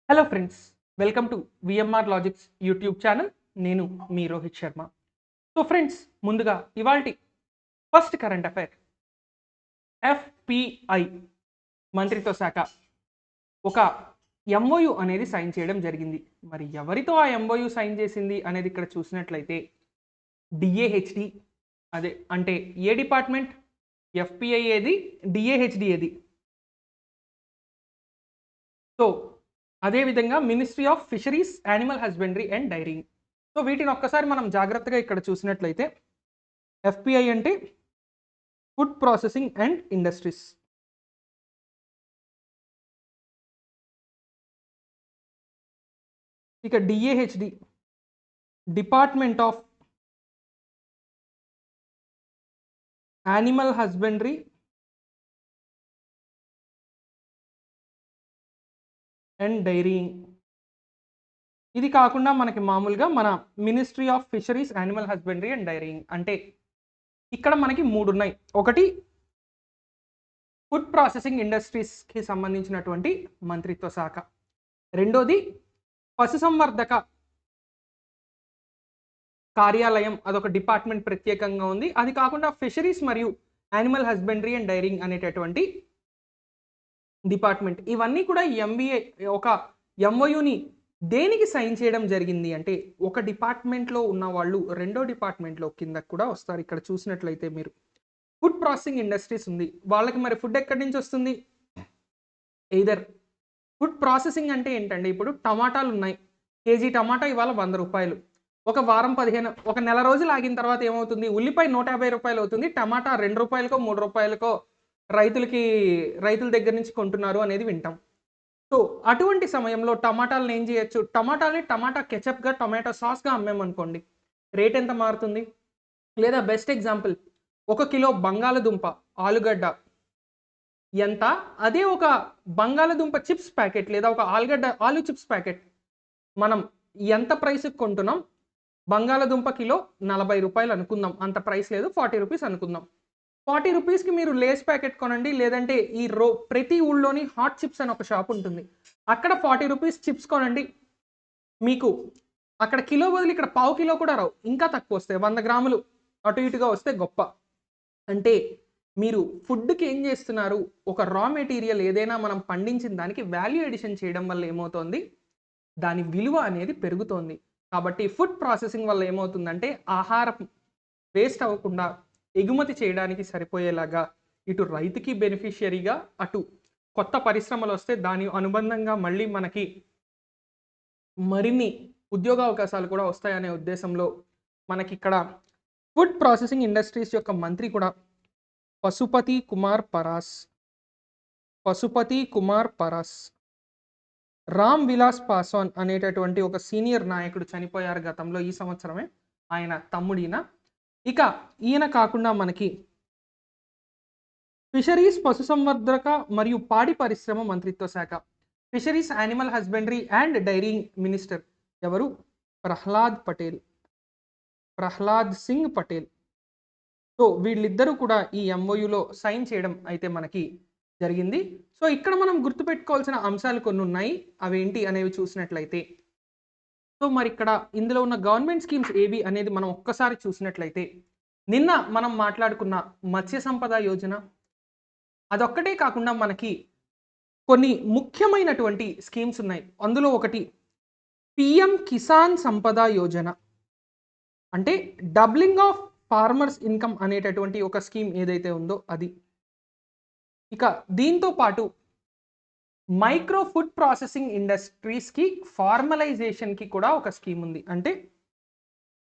Hello friends, welcome to VMR logics YouTube channel. నేను మీ Rohit Sharma. So friends, ముందుగా ఇవాల్టి first current affair. FPI మంత్రిత్వ శాఖ ఒక ఎంఓయు అనేది సైన్ చేయడం జరిగింది. మరి ఎవరితో ఆ ఎంఓయు సైన్ చేసింది అనేది ఇక్కడ చూసినట్లయితే డిఏహెచ్డి, అదే అంటే ఏ డిపార్ట్మెంట్? ఎఫ్పిఐ ఏది, డిఏహెచ్డి ఏది? సో అదేవిధంగా ministry of fisheries, animal husbandry and daring. So వీటిని ఒక్కసారి మనం జాగ్రత్తగా ఇక్కడ చూసినట్లయితే ఎఫ్పిఐ అంటే ఫుడ్ ప్రాసెసింగ్ అండ్ ఇండస్ట్రీస్, ఇక DAHD department of animal husbandry and dairying. ఇది కాకుండా మనకి మామూలుగా మన ministry of fisheries, animal husbandry and dairying అంటే ఇక్కడ మనకి మూడు ఉన్నాయి. ఒకటి ఫుడ్ ప్రాసెసింగ్ ఇండస్ట్రీస్కి సంబంధించినటువంటి మంత్రిత్వ శాఖ, రెండోది పశుసంవర్ధక కార్యాలయం, అదొక డిపార్ట్మెంట్ ప్రత్యేకంగా ఉంది. అది కాకుండా ఫిషరీస్ మరియు యానిమల్ హస్బెండరీ అండ్ డైరింగ్ అనేటటువంటి డిపార్ట్మెంట్. ఇవన్నీ కూడా ఎంబీఏ ఒక ఎంఓయుని దేనికి సైన్ చేయడం జరిగింది అంటే ఒక డిపార్ట్మెంట్లో ఉన్న వాళ్ళు రెండో డిపార్ట్మెంట్లో కిందకు కూడా వస్తారు. ఇక్కడ చూసినట్లయితే మీరు ఫుడ్ ప్రాసెసింగ్ ఇండస్ట్రీస్ ఉంది, వాళ్ళకి మరి ఫుడ్ ఎక్కడి నుంచి వస్తుంది? ఎయిదర్ ఫుడ్ ప్రాసెసింగ్ అంటే ఏంటంటే ఇప్పుడు టమాటాలు ఉన్నాయి, కేజీ టమాటా ఇవాళ 100 రూపాయలు, ఒక వారం 15 ఒక నెల రోజులు ఆగిన తర్వాత ఏమవుతుంది? ఉల్లిపాయ 150 రూపాయలు అవుతుంది, టమాటా 2 రూపాయలకో 3 రూపాయలకో రైతుల దగ్గర నుంచి కొంటున్నారు అనేది వింటాం. సో అటువంటి సమయంలో టమాటాలను ఏం చేయొచ్చు? టమాటా కెచప్గా, టొమాటో సాస్గా అమ్మామనుకోండి, రేట్ ఎంత మారుతుంది? లేదా బెస్ట్ ఎగ్జాంపుల్, 1 కిలో బంగాళదుంప, ఆలుగడ్డ ఎంత? అదే ఒక బంగాళదుంప చిప్స్ ప్యాకెట్ లేదా ఒక ఆలు చిప్స్ ప్యాకెట్ మనం ఎంత ప్రైస్కి కొంటున్నాం? బంగాళదుంప కిలో 40 రూపాయలు అనుకుందాం, అంత ప్రైస్ లేదు, 40 రూపీస్ అనుకుందాం. 40 రూపీస్కి మీరు లేస్ ప్యాకెట్ కొనండి, లేదంటే ప్రతి ఊళ్ళోని హాట్ చిప్స్ అని ఒక షాప్ ఉంటుంది, అక్కడ 40 రూపీస్ చిప్స్ కొనండి. మీకు అక్కడ కిలో బదులు ఇక్కడ పావు కిలో కూడా రావు, ఇంకా తక్కువ వస్తాయి, 100 గ్రాములు అటు ఇటుగా వస్తే గొప్ప. అంటే మీరు ఫుడ్కి ఏం చేస్తున్నారు? ఒక రా మెటీరియల్ ఏదైనా మనం పండించిన దానికి వాల్యూ ఎడిషన్ చేయడం వల్ల ఏమవుతోంది? దాని విలువ అనేది పెరుగుతోంది. కాబట్టి ఫుడ్ ప్రాసెసింగ్ వల్ల ఏమవుతుందంటే ఆహారం వేస్ట్ అవ్వకుండా ఎగుమతి చేయడానికి సరిపోయేలాగా ఇటు రైతుకి బెనిఫిషియరీగా, అటు కొత్త పరిశ్రమలు వస్తే దాని అనుబంధంగా మళ్ళీ మనకి మరిన్ని ఉద్యోగ అవకాశాలు కూడా వస్తాయనే ఉద్దేశంలో మనకి ఇక్కడ ఫుడ్ ప్రాసెసింగ్ ఇండస్ట్రీస్ యొక్క మంత్రి కూడా పశుపతి కుమార్ పరాస్, రామ్ విలాస్ పాస్వాన్ అనేటటువంటి ఒక సీనియర్ నాయకుడు చనిపోయారు గతంలో, ఈ సంవత్సరమే, ఆయన తమ్ముడిన. ఇక ఈయన కాకుండా మనకి ఫిషరీస్, పశుసంవర్ధక మరియు పాడి పరిశ్రమ మంత్రిత్వ శాఖ, fisheries, animal husbandry and daring minister ఎవరు? ప్రహ్లాద్ సింగ్ పటేల్. సో వీళ్ళిద్దరూ కూడా ఈ ఎంఓయులో సైన్ చేయడం అయితే మనకి జరిగింది. సో ఇక్కడ మనం గుర్తుపెట్టుకోవాల్సిన అంశాలు కొన్ని ఉన్నాయి, అవేంటి అనేవి చూసినట్లయితే, సో మరి ఇక్కడ ఇందులో ఉన్న గవర్నమెంట్ స్కీమ్స్ ఏవి అనేది మనం ఒక్కసారి చూసినట్లయితే, నిన్న మనం మాట్లాడుకున్న మత్స్య సంపద యోజన, అదొక్కటే కాకుండా మనకి కొన్ని ముఖ్యమైనటువంటి స్కీమ్స్ ఉన్నాయి. అందులో ఒకటి పిఎం కిసాన్ సంపద యోజన, అంటే డబ్లింగ్ ఆఫ్ ఫార్మర్స్ ఇన్కమ్ అనేటటువంటి ఒక స్కీమ్ ఏదైతే ఉందో అది. ఇక దీంతో పాటు మైక్రో ఫుడ్ ప్రాసెసింగ్ ఇండస్ట్రీస్కి ఫార్మలైజేషన్కి కూడా ఒక స్కీమ్ ఉంది, అంటే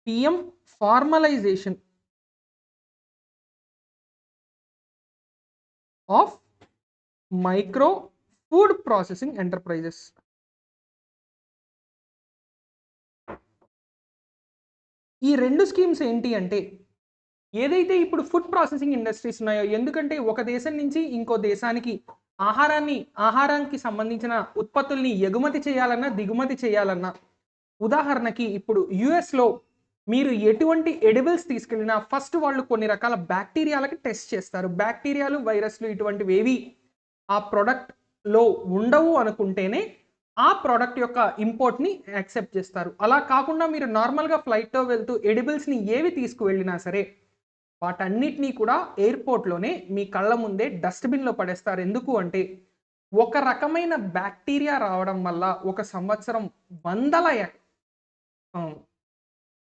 PM formalisation of micro food processing enterprises. ఈ రెండు స్కీమ్స్ ఏంటి అంటే, ఏదైతే ఇప్పుడు ఫుడ్ ప్రాసెసింగ్ ఇండస్ట్రీస్ ఉన్నాయో, ఎందుకంటే ఒక దేశం నుంచి ఇంకో దేశానికి ఆహారానికి సంబంధించిన ఉత్పత్తుల్ని ఎగుమతి చేయాలన్నా, దిగుమతి చేయాలన్నా, ఉదాహరణకి ఇప్పుడు యుఎస్లో మీరు ఎటువంటి ఎడిబుల్స్ తీసుకెళ్ళినా ఫస్ట్ వాళ్ళు కొన్ని రకాల బ్యాక్టీరియాలకి టెస్ట్ చేస్తారు. బ్యాక్టీరియాలు, వైరస్లు ఇటువంటివి ఏవి ఆ ప్రోడక్ట్లో ఉండవు అనుకుంటేనే ఆ ప్రోడక్ట్ యొక్క ఇంపోర్ట్ని యాక్సెప్ట్ చేస్తారు. అలా కాకుండా మీరు నార్మల్గా ఫ్లైట్తో వెళ్తూ ఎడిబుల్స్ని ఏవి తీసుకువెళ్ళినా సరే వాటన్నిటినీ కూడా ఎయిర్పోర్ట్లోనే మీ కళ్ళ ముందే డస్ట్బిన్లో పడేస్తారు. ఎందుకు అంటే ఒక రకమైన బ్యాక్టీరియా రావడం వల్ల ఒక సంవత్సరం వందల ఆ,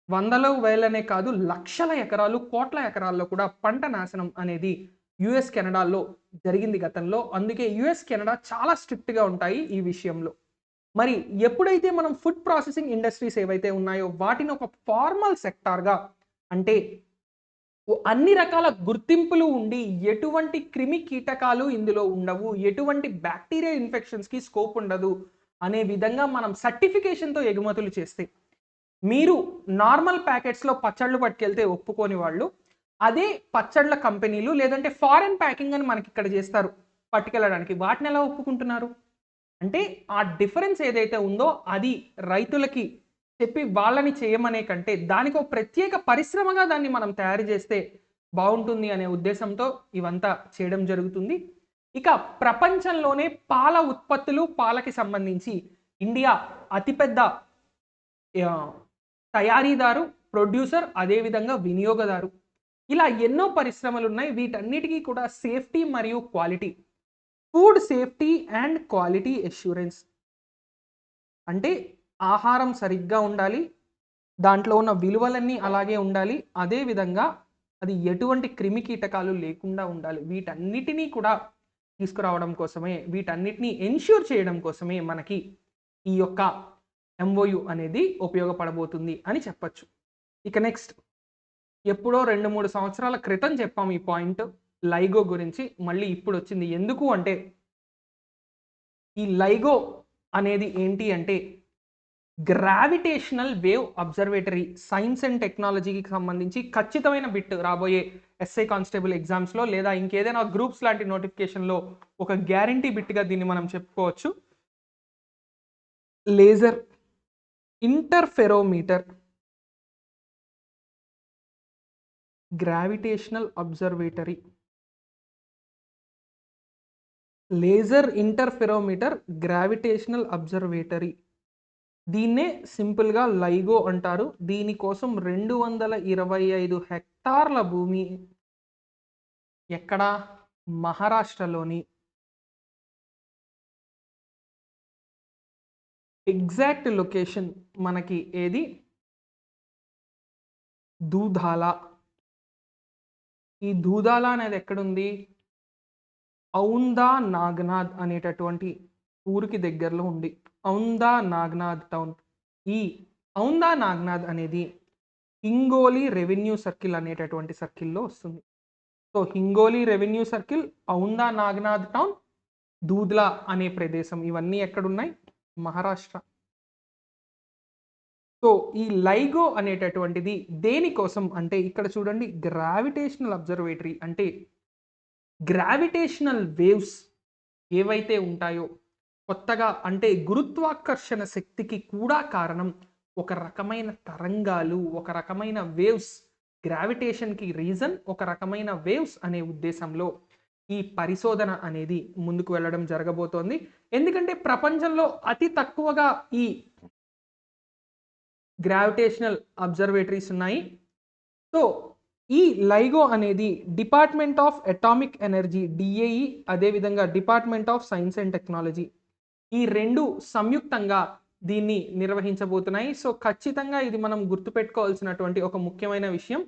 వందలు వేలనే కాదు లక్షల ఎకరాలు కోట్ల ఎకరాల్లో కూడా పంట నాశనం అనేది యుఎస్ కెనడాలో జరిగింది గతంలో. అందుకే యుఎస్ కెనడా చాలా స్ట్రిక్ట్గా ఉంటాయి ఈ విషయంలో. మరి ఎప్పుడైతే మనం ఫుడ్ ప్రాసెసింగ్ ఇండస్ట్రీస్ ఏవైతే ఉన్నాయో వాటిని ఒక ఫార్మల్ సెక్టార్గా అంటే అన్ని రకాల గుర్తింపులు ఉండి ఎటువంటి క్రిమి కీటకాలు ఇందులో ఉండవు, ఎటువంటి బ్యాక్టీరియా ఇన్ఫెక్షన్స్కి స్కోప్ ఉండదు అనే విధంగా మనం సర్టిఫికేషన్తో ఎగుమతులు చేస్తే మీరు నార్మల్ ప్యాకెట్స్లో పచ్చళ్ళు పట్టుకెళ్తే ఒప్పుకోని వాళ్ళు అదే పచ్చళ్ళ కంపెనీలు లేదంటే ఫారెన్ ప్యాకింగ్ అని మనకి ఇక్కడ చేస్తారు పట్టుకెళ్ళడానికి, వాటిని ఎలా ఒప్పుకుంటున్నారు? అంటే ఆ డిఫరెన్స్ ఏదైతే ఉందో అది రైతులకి చెప్పి వాళ్ళని చేయమనే కంటే దానికి ఒక ప్రత్యేక పరిశ్రమగా దాన్ని మనం తయారు చేస్తే బాగుంటుంది అనే ఉద్దేశంతో ఇవంతా చేయడం జరుగుతుంది. ఇక ప్రపంచంలోనే పాల ఉత్పత్తులు పాలకి సంబంధించి ఇండియా అతిపెద్ద ఆ, తయారీదారు, ప్రొడ్యూసర్, అదేవిధంగా వినియోగదారు. ఇలా ఎన్నో పరిశ్రమలు ఉన్నాయి. వీటన్నిటికీ కూడా సేఫ్టీ మరియు quality, food safety and quality assurance అంటే ఆహారం సరిగ్గా ఉండాలి, దాంట్లో ఉన్న విలువలన్నీ అలాగే ఉండాలి, అదేవిధంగా అది ఎటువంటి క్రిమి కీటకాలు లేకుండా ఉండాలి. వీటన్నిటినీ కూడా తీసుకురావడం కోసమే, వీటన్నిటినీ ఎన్ష్యూర్ చేయడం కోసమే మనకి ఈ యొక్క ఎంఓయు అనేది ఉపయోగపడబోతుంది అని చెప్పచ్చు. ఇక నెక్స్ట్ ఎప్పుడో 2-3 సంవత్సరాల క్రితం చెప్పాము ఈ పాయింట్ లైగో గురించి, మళ్ళీ ఇప్పుడు వచ్చింది. ఎందుకు అంటే ఈ లైగో అనేది ఏంటి అంటే gravitational wave observatory, science and టెక్నాలజీకి సంబంధించి ఖచ్చితమైన బిట్ రాబోయే ఎస్ఐ కానిస్టేబుల్ ఎగ్జామ్స్లో లేదా ఇంకేదైనా గ్రూప్స్ లాంటి నోటిఫికేషన్లో ఒక గ్యారంటీ బిట్గా దీన్ని మనం చెప్పుకోవచ్చు. Laser interferometer, gravitational observatory, laser interferometer, gravitational observatory, దీన్నే సింపుల్గా లైగో అంటారు. దీనికోసం 225 హెక్టార్ల భూమి ఎక్కడ మహారాష్ట్రలోని ఎగ్జాక్ట్ లొకేషన్ మనకి ఏది దూధాల. ఈ దూధాల అనేది ఎక్కడుంది? ఔందా నాగనాథ్ అనేటటువంటి ఊరికి దగ్గరలో ఉంది ఔందా నాగనాథ్ టౌన్. ఈ ఔందా నాగనాథ్ అనేది హింగోలి రెవెన్యూ సర్కిల్ అనేటటువంటి సర్కిల్లో వస్తుంది. So Hingoli revenue circle, Aunda Nagnath town, Dudhla అనే ప్రదేశం, ఇవన్నీ ఎక్కడున్నాయి? మహారాష్ట్ర. సో ఈ లైగో అనేటటువంటిది దేనికోసం అంటే ఇక్కడ చూడండి, గ్రావిటేషనల్ అబ్జర్వేటరీ అంటే గ్రావిటేషనల్ వేవ్స్ ఏవైతే ఉంటాయో కొత్తగా అంటే గురుత్వాకర్షణ శక్తికి కూడా కారణం ఒక రకమైన తరంగాలు, ఒక రకమైన వేవ్స్, గ్రావిటేషన్కి రీజన్ ఒక రకమైన వేవ్స్ అనే ఉద్దేశంలో ఈ పరిశోధన అనేది ముందుకు వెళ్ళడం జరగబోతోంది. ఎందుకంటే ప్రపంచంలో అతి తక్కువగా ఈ గ్రావిటేషనల్ అబ్జర్వేటరీస్ ఉన్నాయి. సో ఈ లైగో అనేది department of atomic energy DAE, అదేవిధంగా department of science and technology ఈ రెండు సంయుక్తంగా దీన్ని నిర్వహించబోతున్నాయి. సో ఖచ్చితంగా ఇది మనం గుర్తుపెట్టుకోవాల్సినటువంటి ఒక ముఖ్యమైన విషయం.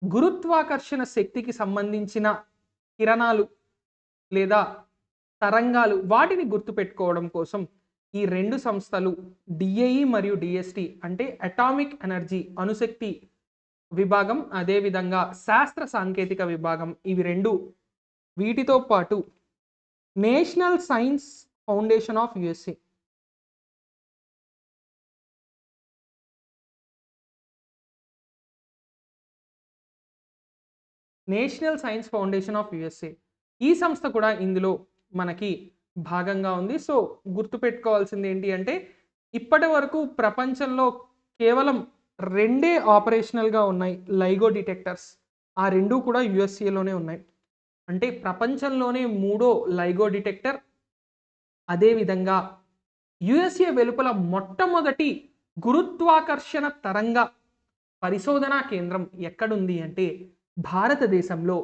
గురుత్వాకర్షణ శక్తికి సంబంధించిన కిరణాలు లేదా తరంగాలు వాటిని గుర్తుపెట్టుకోవడం కోసం ఈ రెండు సంస్థలు డిఏఈ మరియు డిఎస్టి అంటే అటామిక్ ఎనర్జీ అణుశక్తి విభాగం, అదేవిధంగా శాస్త్ర సాంకేతిక విభాగం, ఇవి రెండు వీటితో పాటు national science foundation of USA national science foundation of USA ఈ సంస్థ కూడా ఇందులో మనకి భాగంగా ఉంది. సో గుర్తుపెట్టుకోవాల్సింది ఏంటి అంటే ఇప్పటి వరకు ప్రపంచంలో కేవలం రెండే ఆపరేషనల్గా ఉన్నాయి లైగో డిటెక్టర్స్, ఆ రెండు కూడా యుఎస్ఏలోనే ఉన్నాయి. అంటే ప్రపంచంలోనే మూడో లైగో డిటెక్టర్, అదేవిధంగా యుఎస్ఏ వెలుపల మొట్టమొదటి గురుత్వాకర్షణ తరంగ పరిశోధనా కేంద్రం ఎక్కడుంది అంటే భారతదేశంలో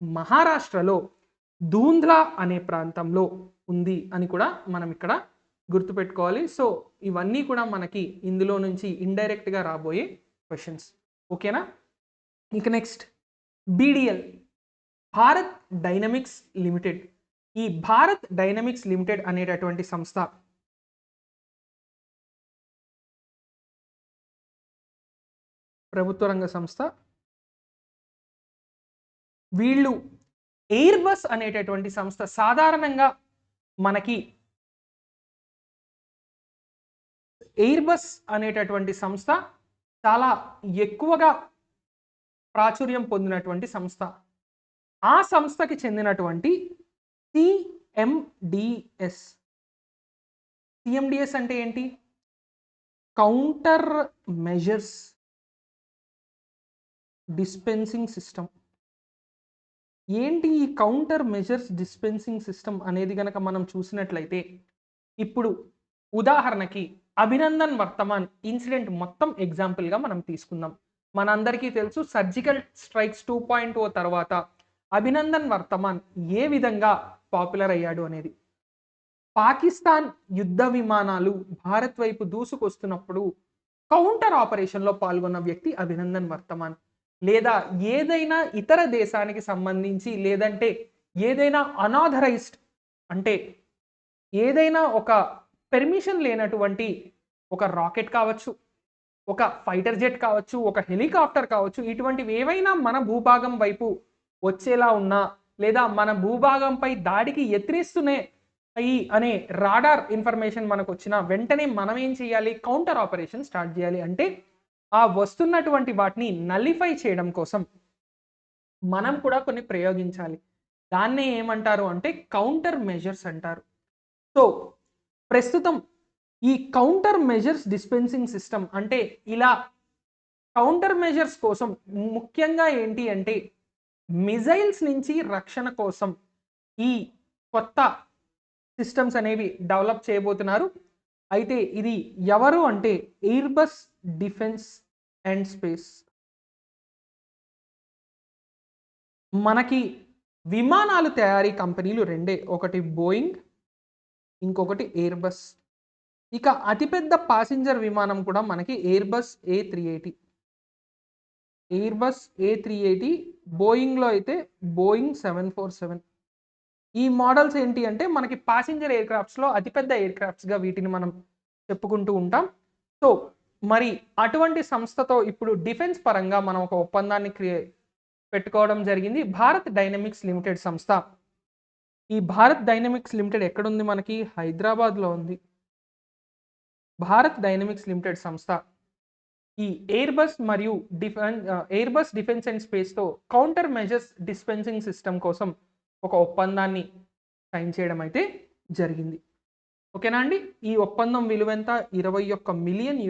మహారాష్ట్రలో ధూంధ్లా అనే ప్రాంతంలో ఉంది అని కూడా మనం ఇక్కడ గుర్తుపెట్టుకోవాలి. సో ఇవన్నీ కూడా మనకి ఇందులో నుంచి ఇండైరెక్ట్గా రాబోయే క్వశ్చన్స్. ఓకేనా? ఇక next BDL, Bharat dynamics limited. ఈ భారత్ డైనమిక్స్ లిమిటెడ్ అనేటటువంటి సంస్థ ప్రభుత్వ రంగ సంస్థ. వీళ్ళు ఎయిర్ బస్ అనేటటువంటి సంస్థ సాధారణంగా మనకి ఎయిర్ బస్ అనేటటువంటి సంస్థ చాలా ఎక్కువగా ప్రాచుర్యం పొందినటువంటి సంస్థ. ఆ సంస్థకి చెందినటువంటి సిఎండిఎస్. సిఎండిఎస్ అంటే ఏంటి? Counter measures dispensing system. ఏంటి ఈ కౌంటర్ మెజర్స్ డిస్పెన్సింగ్ సిస్టమ్ అనేది గనక మనం చూసినట్లయితే, ఇప్పుడు ఉదాహరణకి అభినందన్ వర్తమాన్ ఇన్సిడెంట్ మొత్తం ఎగ్జాంపుల్గా మనం తీసుకుందాం. మనందరికీ తెలుసు సర్జికల్ స్ట్రైక్స్ 2.0 తర్వాత అభినందన్ వర్తమాన్ ఏ విధంగా పాపులర్ అయ్యాడు అనేది. పాకిస్తాన్ యుద్ధ విమానాలు భారత్ వైపు దూసుకొస్తున్నప్పుడు కౌంటర్ ఆపరేషన్లో పాల్గొన్న వ్యక్తి అభినందన్ వర్తమాన్. లేదా ఏదైనా ఇతర దేశానికి సంబంధించి లేదంటే ఏదైనా అనాథరైజ్డ్ అంటే ఏదైనా ఒక పెర్మిషన్ లేనటువంటి ఒక రాకెట్ కావచ్చు, ఒక ఫైటర్ జెట్ కావచ్చు, ఒక హెలికాప్టర్ కావచ్చు, ఇటువంటివి ఏవైనా మన భూభాగం వైపు వచ్చేలా ఉన్నా లేదా మన భూభాగంపై దాడికి యత్నిస్తూనే అనే రాడార్ ఇన్ఫర్మేషన్ మనకు వచ్చిన వెంటనే మనం ఏం చేయాలి? కౌంటర్ ఆపరేషన్ స్టార్ట్ చేయాలి. అంటే ఆ వస్తున్నటువంటి వాటిని నలిఫై చేయడం కోసం మనం కూడా కొన్ని ప్రయోగించాలి. దాన్నే ఏమంటారు అంటే కౌంటర్ మెజర్స్ అంటారు. సో ప్రస్తుతం ఈ కౌంటర్ మెజర్స్ డిస్పెన్సింగ్ సిస్టమ్ అంటే ఇలా కౌంటర్ మెజర్స్ కోసం ముఖ్యంగా ఏంటి అంటే మిజైల్స్ నుంచి రక్షణ కోసం ఈ కొత్త సిస్టమ్స్ అనేవి డెవలప్ చేయబోతున్నారు. అయితే ఇది ఎవరు అంటే air bus defence and space. మనకి విమానాలు తయారీ కంపెనీలు రెండే, ఒకటి బోయింగ్, ఇంకొకటి ఎయిర్ బస్. ఇక అతిపెద్ద ప్యాసింజర్ విమానం కూడా మనకి air bus A380. Air bus A380, బోయింగ్లో అయితే బోయింగ్ 747. ఈ మోడల్స్ ఏంటి అంటే మనకి ప్యాసింజర్ ఎయిర్ క్రాఫ్ట్స్లో అతిపెద్ద ఎయిర్ క్రాఫ్ట్స్గా వీటిని మనం చెప్పుకుంటూ ఉంటాం. సో మరి అటువంటి సంస్థతో ఇప్పుడు డిఫెన్స్ పరంగా మనం ఒక ఒప్పందాన్ని పెట్టుకోవడం జరిగింది. భారత్ డైనమిక్స్ లిమిటెడ్ సంస్థ. ఈ భారత్ డైనమిక్స్ లిమిటెడ్ ఎక్కడుంది? మనకి హైదరాబాద్లో ఉంది. భారత్ డైనమిక్స్ లిమిటెడ్ సంస్థ ఈ ఎయిర్ బస్ మరియు ఎయిర్ బస్ డిఫెన్స్ అండ్ స్పేస్తో కౌంటర్ మెజర్స్ డిస్పెన్సింగ్ సిస్టమ్ కోసం ఒక ఒప్పందాన్ని సైన్ చేయడం అయితే జరిగింది. ఓకేనా అండి? ఈ ఒప్పందం విలువ ఎంత? $21 మిలియన్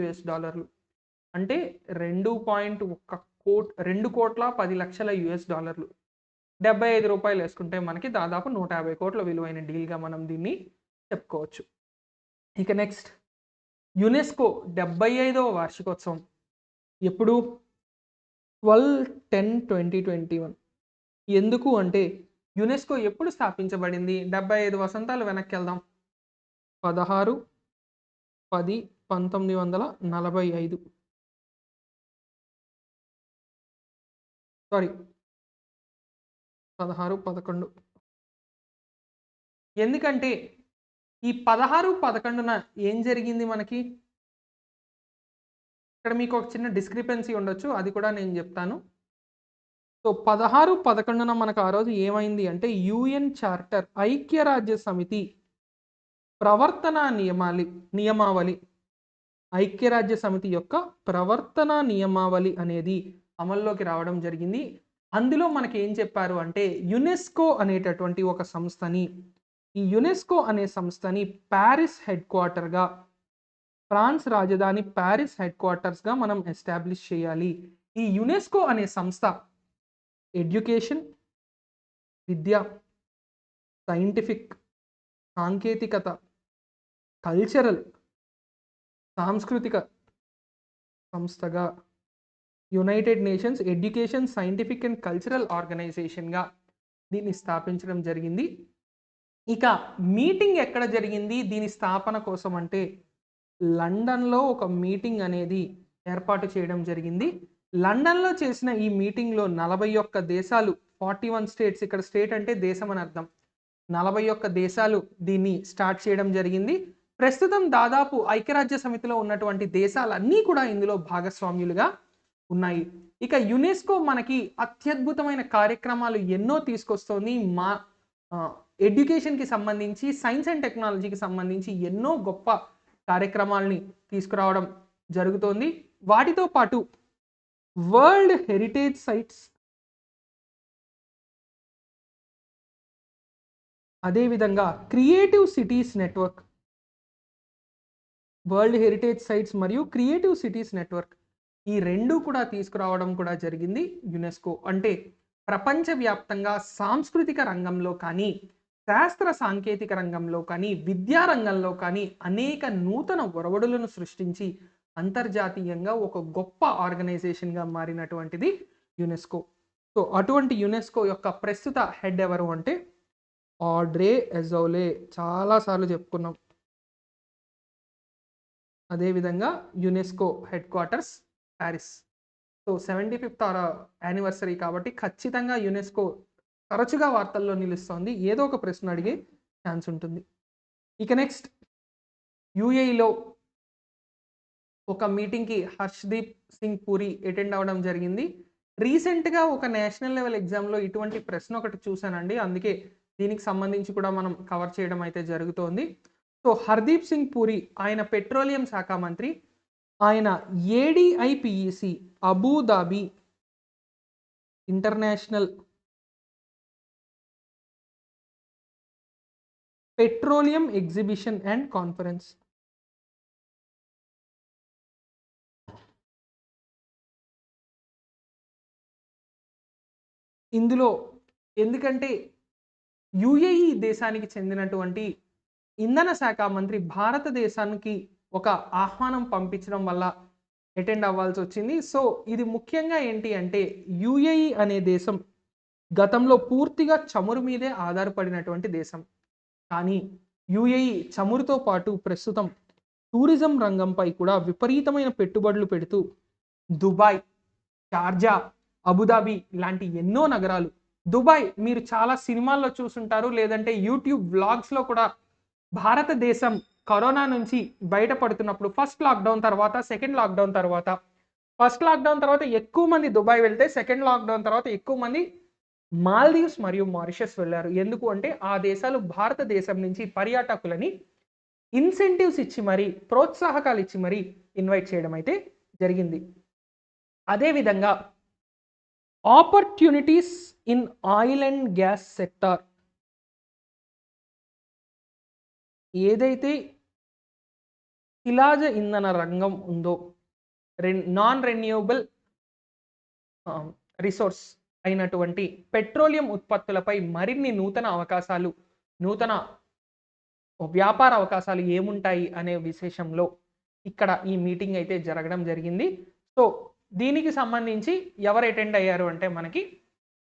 అంటే 2.10 రూపాయలు వేసుకుంటే మనకి దాదాపు 150 కోట్ల విలువైన డీల్గా మనం దీన్ని చెప్పుకోవచ్చు. ఇక నెక్స్ట్ యునెస్కో 75వ వార్షికోత్సవం ఎప్పుడు? 12/10/2021. ఎందుకు అంటే యునెస్కో ఎప్పుడు స్థాపించబడింది? 75 వసంతాలు వెనక్కి వెళ్దాం. 16/10/1945. సారీ 16/11. ఎందుకంటే ఈ 16/11న ఏం జరిగింది మనకి? ఇక్కడ మీకు ఒక చిన్న డిస్క్రిపెన్సీ ఉండొచ్చు, అది కూడా నేను చెప్తాను. సో 16/11న మనకు ఆ రోజు ఏమైంది అంటే యుఎన్ చార్టర్, ఐక్యరాజ్య సమితి ప్రవర్తనా నియమావళి, ఐక్యరాజ్య సమితి యొక్క ప్రవర్తనా నియమావళి అనేది అమల్లోకి రావడం జరిగింది. అందులో మనకి ఏం చెప్పారు అంటే యునెస్కో అనేటటువంటి ఒక సంస్థని, ఈ యునెస్కో అనే సంస్థని ప్యారిస్ హెడ్ క్వార్టర్గా, ఫ్రాన్స్ రాజధాని ప్యారిస్ హెడ్ క్వార్టర్స్గా మనం ఎస్టాబ్లిష్ చేయాలి. ఈ యునెస్కో అనే సంస్థ ఎడ్యుకేషన్, విద్య, సైంటిఫిక్, సాంకేతికత, కల్చరల్ సాంస్కృతిక సంస్థగా, United Nations education, scientific and కల్చరల్ ఆర్గనైజేషన్గా దీన్ని స్థాపించడం జరిగింది. ఇక మీటింగ్ ఎక్కడ జరిగింది దీని స్థాపన కోసం అంటే లండన్లో ఒక మీటింగ్ అనేది ఏర్పాటు చేయడం జరిగింది. లండన్లో చేసిన ఈ మీటింగ్లో 41 దేశాలు, 41 స్టేట్స్, ఇక్కడ స్టేట్ అంటే దేశం అని అర్థం, 41 దేశాలు దీన్ని స్టార్ట్ చేయడం జరిగింది. ప్రస్తుతం దాదాపు ఐక్యరాజ్య సమితిలో ఉన్నటువంటి దేశాలన్నీ కూడా ఇందులో భాగస్వామ్యులుగా ఉన్నాయి. ఇక యునెస్కో మనకి అత్యద్భుతమైన కార్యక్రమాలు ఎన్నో తీసుకొస్తోంది. ఎడ్యుకేషన్కి సంబంధించి, సైన్స్ అండ్ టెక్నాలజీకి సంబంధించి ఎన్నో గొప్ప కార్యక్రమాలని తీసుకురావడం జరుగుతోంది. వాటితో పాటు వరల్డ్ హెరిటేజ్ సైట్స్, అదేవిధంగా creative cities network, world heritage sites మరియు క్రియేటివ్ సిటీస్ నెట్వర్క్, ఈ రెండు కూడా తీసుకురావడం కూడా జరిగింది యునెస్కో. అంటే ప్రపంచవ్యాప్తంగా సాంస్కృతిక రంగంలో కానీ, శాస్త్ర సాంకేతిక రంగంలో కానీ, విద్యా రంగంలో కానీ అనేక నూతన ఒరవడులను సృష్టించి అంతర్జాతీయంగా ఒక గొప్ప ఆర్గనైజేషన్గా మారినటువంటిది యునెస్కో. సో అటువంటి యునెస్కో యొక్క ప్రస్తుత హెడ్ ఎవరు అంటే ఆడ్రే అజౌలే, చాలాసార్లు చెప్పుకున్నాం. అదేవిధంగా UNESCO head quarters Paris. So 75th anniversary కాబట్టి ఖచ్చితంగా యునెస్కో తరచుగా వార్తల్లో నిలుస్తోంది. ఏదో ఒక ప్రశ్న అడిగే ఛాన్స్ ఉంటుంది. ఇక నెక్స్ట్, యుఏఈలో ఒక మీటింగ్కి హర్షదీప్ సింగ్ పూరి అటెండ్ అవ్వడం జరిగింది. రీసెంట్గా ఒక నేషనల్ లెవెల్ ఎగ్జామ్లో ఇటువంటి ప్రశ్న ఒకటి చూశానండి, అందుకే దీనికి సంబంధించి కూడా మనం కవర్ చేయడం అయితే జరుగుతోంది. సో హర్దీప్ సింగ్ పూరి, ఆయన పెట్రోలియం శాఖ మంత్రి. ఆయన ADIPEC Abu Dhabi international petroleum exhibition and conference, ఇందులో ఎందుకంటే యుఏఈ దేశానికి చెందినటువంటి ఇంధన శాఖ మంత్రి భారతదేశానికి ఒక ఆహ్వానం పంపించడం వల్ల అటెండ్ అవ్వాల్సి వచ్చింది. సో ఇది ముఖ్యంగా ఏంటి అంటే యుఏఈ అనే దేశం గతంలో పూర్తిగా చమురు మీదే ఆధారపడినటువంటి దేశం. కానీ యుఏఈ చమురుతో పాటు ప్రస్తుతం టూరిజం రంగంపై కూడా విపరీతమైన పెట్టుబడులు పెడుతూ దుబాయ్, షార్జా, అబుదాబి లాంటి ఎన్నో నగరాలు, దుబాయ్ మీరు చాలా సినిమాల్లో చూసుంటారు, లేదంటే యూట్యూబ్ వ్లాగ్స్లో కూడా భారతదేశం కరోనా నుంచి బయటపడుతున్నప్పుడు ఫస్ట్ లాక్డౌన్ తర్వాత, సెకండ్ లాక్డౌన్ తర్వాత, ఫస్ట్ లాక్డౌన్ తర్వాత ఎక్కువ మంది దుబాయ్ వెళ్తే, సెకండ్ లాక్డౌన్ తర్వాత ఎక్కువ మంది మాల్దీవ్స్ మరియు మారిషస్ వెళ్ళారు. ఎందుకు అంటే ఆ దేశాలు భారతదేశం నుంచి పర్యాటకులని ఇన్సెంటివ్స్ ఇచ్చి మరీ, ప్రోత్సాహకాలు ఇచ్చి మరీ ఇన్వైట్ చేయడం అయితే జరిగింది. అదేవిధంగా opportunities in oil and gas sector, ఏదైతే శిలాజ ఇంధన రంగం ఉందో, నాన్ రెన్యూవబుల్ రిసోర్స్ అయినటువంటి పెట్రోలియం ఉత్పత్తులపై మరిన్ని నూతన అవకాశాలు, నూతన వ్యాపార అవకాశాలు ఏముంటాయి అనే విశేషంలో ఇక్కడ ఈ మీటింగ్ అయితే జరగడం జరిగింది. సో దీనికి సంబంధించి ఎవరు అటెండ్ అయ్యారు అంటే మనకి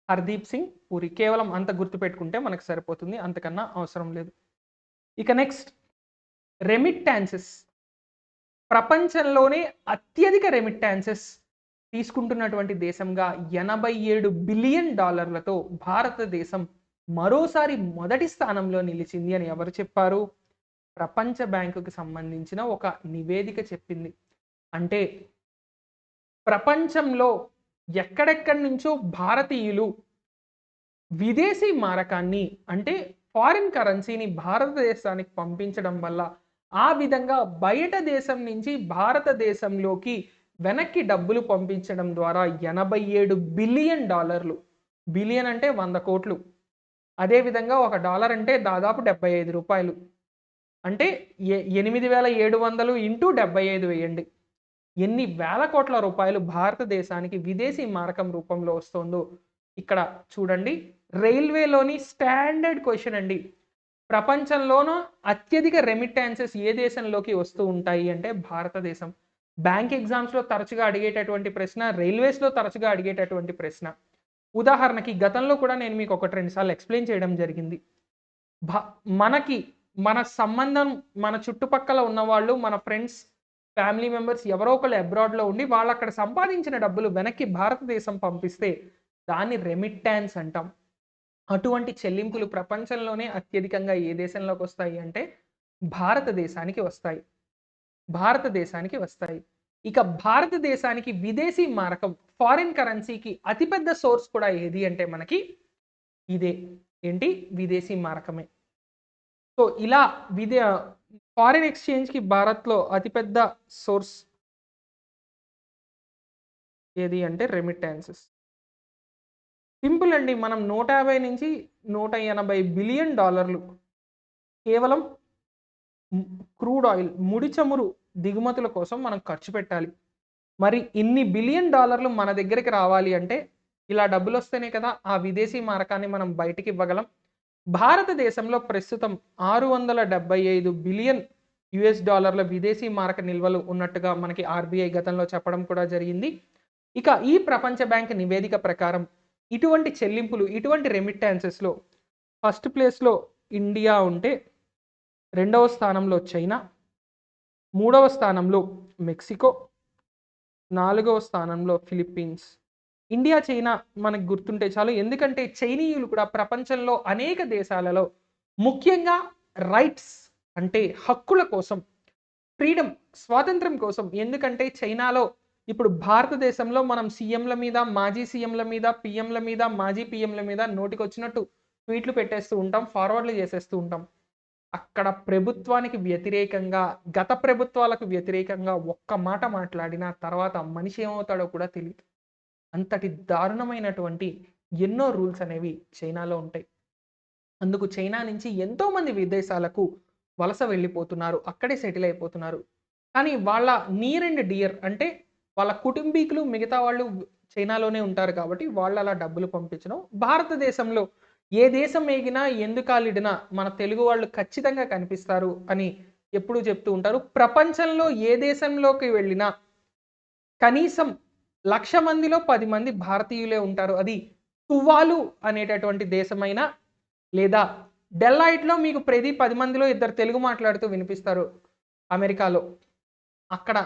హర్దీప్ సింగ్ పూరి. కేవలం అంత గుర్తుపెట్టుకుంటే మనకు సరిపోతుంది, అంతకన్నా అవసరం లేదు. ఇక నెక్స్ట్, రెమిట్టాన్సెస్. ప్రపంచంలోనే అత్యధిక రెమిట్టాన్సెస్ తీసుకుంటున్నటువంటి దేశంగా 87 బిలియన్ డాలర్లతో భారతదేశం మరోసారి మొదటి స్థానంలో నిలిచింది అని ఎవరు చెప్పారు? ప్రపంచ బ్యాంకుకి సంబంధించిన ఒక నివేదిక చెప్పింది. అంటే ప్రపంచంలో ఎక్కడెక్కడి నుంచో భారతీయులు విదేశీ మారకాన్ని, అంటే ఫారిన్ కరెన్సీని భారతదేశానికి పంపించడం వల్ల ఆ విధంగా బయట దేశం నుంచి భారతదేశంలోకి వెనక్కి డబ్బులు పంపించడం ద్వారా 87 బిలియన్ డాలర్లు, బిలియన్ అంటే 100 కోట్లు, అదేవిధంగా ఒక డాలర్ అంటే దాదాపు 75 రూపాయలు, అంటే 8700 ఇంటూ 75 వేయండి, ఎన్ని వేల కోట్ల రూపాయలు భారతదేశానికి విదేశీ మారకం రూపంలో వస్తుందో ఇక్కడ చూడండి. రైల్వేలోని స్టాండర్డ్ క్వశ్చన్ అండి, ప్రపంచంలోనూ అత్యధిక రెమిటాన్సెస్ ఏ దేశంలోకి వస్తూ ఉంటాయి అంటే భారతదేశం. బ్యాంక్ ఎగ్జామ్స్లో తరచుగా అడిగేటటువంటి ప్రశ్న, రైల్వేస్లో తరచుగా అడిగేటటువంటి ప్రశ్న. ఉదాహరణకి గతంలో కూడా నేను మీకు 1-2 సార్లు ఎక్స్ప్లెయిన్ చేయడం జరిగింది. మనకి మన సంబంధం, మన చుట్టుపక్కల ఉన్నవాళ్ళు, మన ఫ్రెండ్స్, ఫ్యామిలీ మెంబర్స్ ఎవరో ఒకళ్ళు అబ్రాడ్లో ఉండి వాళ్ళు అక్కడ సంపాదించిన డబ్బులు వెనక్కి భారతదేశం పంపిస్తే దాన్ని రెమిటాన్స్ అంటాం. అటువంటి చెల్లింపులు ప్రపంచంలోనే అత్యధికంగా ఏ దేశంలోకి వస్తాయి అంటే భారతదేశానికి వస్తాయి. భారతదేశానికి వస్తాయి. ఇక భారతదేశానికి విదేశీ మారకం, ఫారిన్ కరెన్సీకి అతిపెద్ద సోర్స్ కూడా ఏది అంటే మనకి ఇదే. ఏంటి? విదేశీ మారకమే. సో ఇలా ఫారిన్ ఎక్స్చేంజ్కి భారత్లో అతిపెద్ద సోర్స్ ఏది అంటే రెమిటాన్సెస్. సింపుల్ అండి. మనం 150 నుంచి 180 బిలియన్ డాలర్లు కేవలం క్రూడ్ ఆయిల్, ముడి చమురు దిగుమతుల కోసం మనం ఖర్చు పెట్టాలి. మరి ఇన్ని బిలియన్ డాలర్లు మన దగ్గరికి రావాలి అంటే ఇలా డబ్బులు వస్తేనే కదా ఆ విదేశీ మారకాన్ని మనం బయటికి ఇవ్వగలం. భారతదేశంలో ప్రస్తుతం 675 బిలియన్ యుఎస్ డాలర్ల విదేశీ మారక నిల్వలు ఉన్నట్టుగా మనకి ఆర్బీఐ గతంలో చెప్పడం కూడా జరిగింది. ఇక ఈ ప్రపంచ బ్యాంక్ నివేదిక ప్రకారం ఇటువంటి చెల్లింపులు, ఇటువంటి రెమిటాన్సెస్లో ఫస్ట్ ప్లేస్లో ఇండియా ఉంటే, రెండవ స్థానంలో చైనా, మూడవ స్థానంలో మెక్సికో, నాలుగవ స్థానంలో ఫిలిప్పీన్స్. ఇండియా, చైనా మనకు గుర్తుంటే చాలు. ఎందుకంటే చైనీయులు కూడా ప్రపంచంలో అనేక దేశాలలో, ముఖ్యంగా రైట్స్ అంటే హక్కుల కోసం, ఫ్రీడమ్, స్వాతంత్రం కోసం. ఎందుకంటే చైనాలో ఇప్పుడు భారతదేశంలో మనం సీఎంల మీద, మాజీ సీఎంల మీద, పిఎంల మీద, మాజీ పిఎంల మీద నోటికి వచ్చినట్టు ట్వీట్లు పెట్టేస్తూ ఉంటాం, ఫార్వర్డ్లు చేసేస్తూ ఉంటాం. అక్కడ ప్రభుత్వానికి వ్యతిరేకంగా, గత ప్రభుత్వాలకు వ్యతిరేకంగా ఒక్క మాట మాట్లాడిన తర్వాత మనిషి ఏమవుతాడో కూడా తెలియదు. అంతటి దారుణమైనటువంటి ఎన్నో రూల్స్ అనేవి చైనాలో ఉంటాయి. అందుకు చైనా నుంచి ఎంతోమంది విదేశాలకు వలస వెళ్ళిపోతున్నారు, అక్కడే సెటిల్ అయిపోతున్నారు. కానీ వాళ్ళ నియర్ అండ్ డియర్ అంటే వాళ్ళ కుటుంబీకులు, మిగతా వాళ్ళు చైనాలోనే ఉంటారు కాబట్టి వాళ్ళు అలా డబ్బులు పంపించడం. భారతదేశంలో ఏ దేశం ఏగినా, ఎందుకాలిడినా మన తెలుగు వాళ్ళు ఖచ్చితంగా కనిపిస్తారు అని ఎప్పుడూ చెప్తూ ఉంటారు. ప్రపంచంలో ఏ దేశంలోకి వెళ్ళినా కనీసం 1,00,000 మందిలో 10 మంది భారతీయులే ఉంటారు. అది తువాలు అనేటటువంటి దేశమైనా, లేదా డెల్లాయిట్లో మీకు ప్రతి 10 మందిలో 2 తెలుగు మాట్లాడుతూ వినిపిస్తారు అమెరికాలో. అక్కడ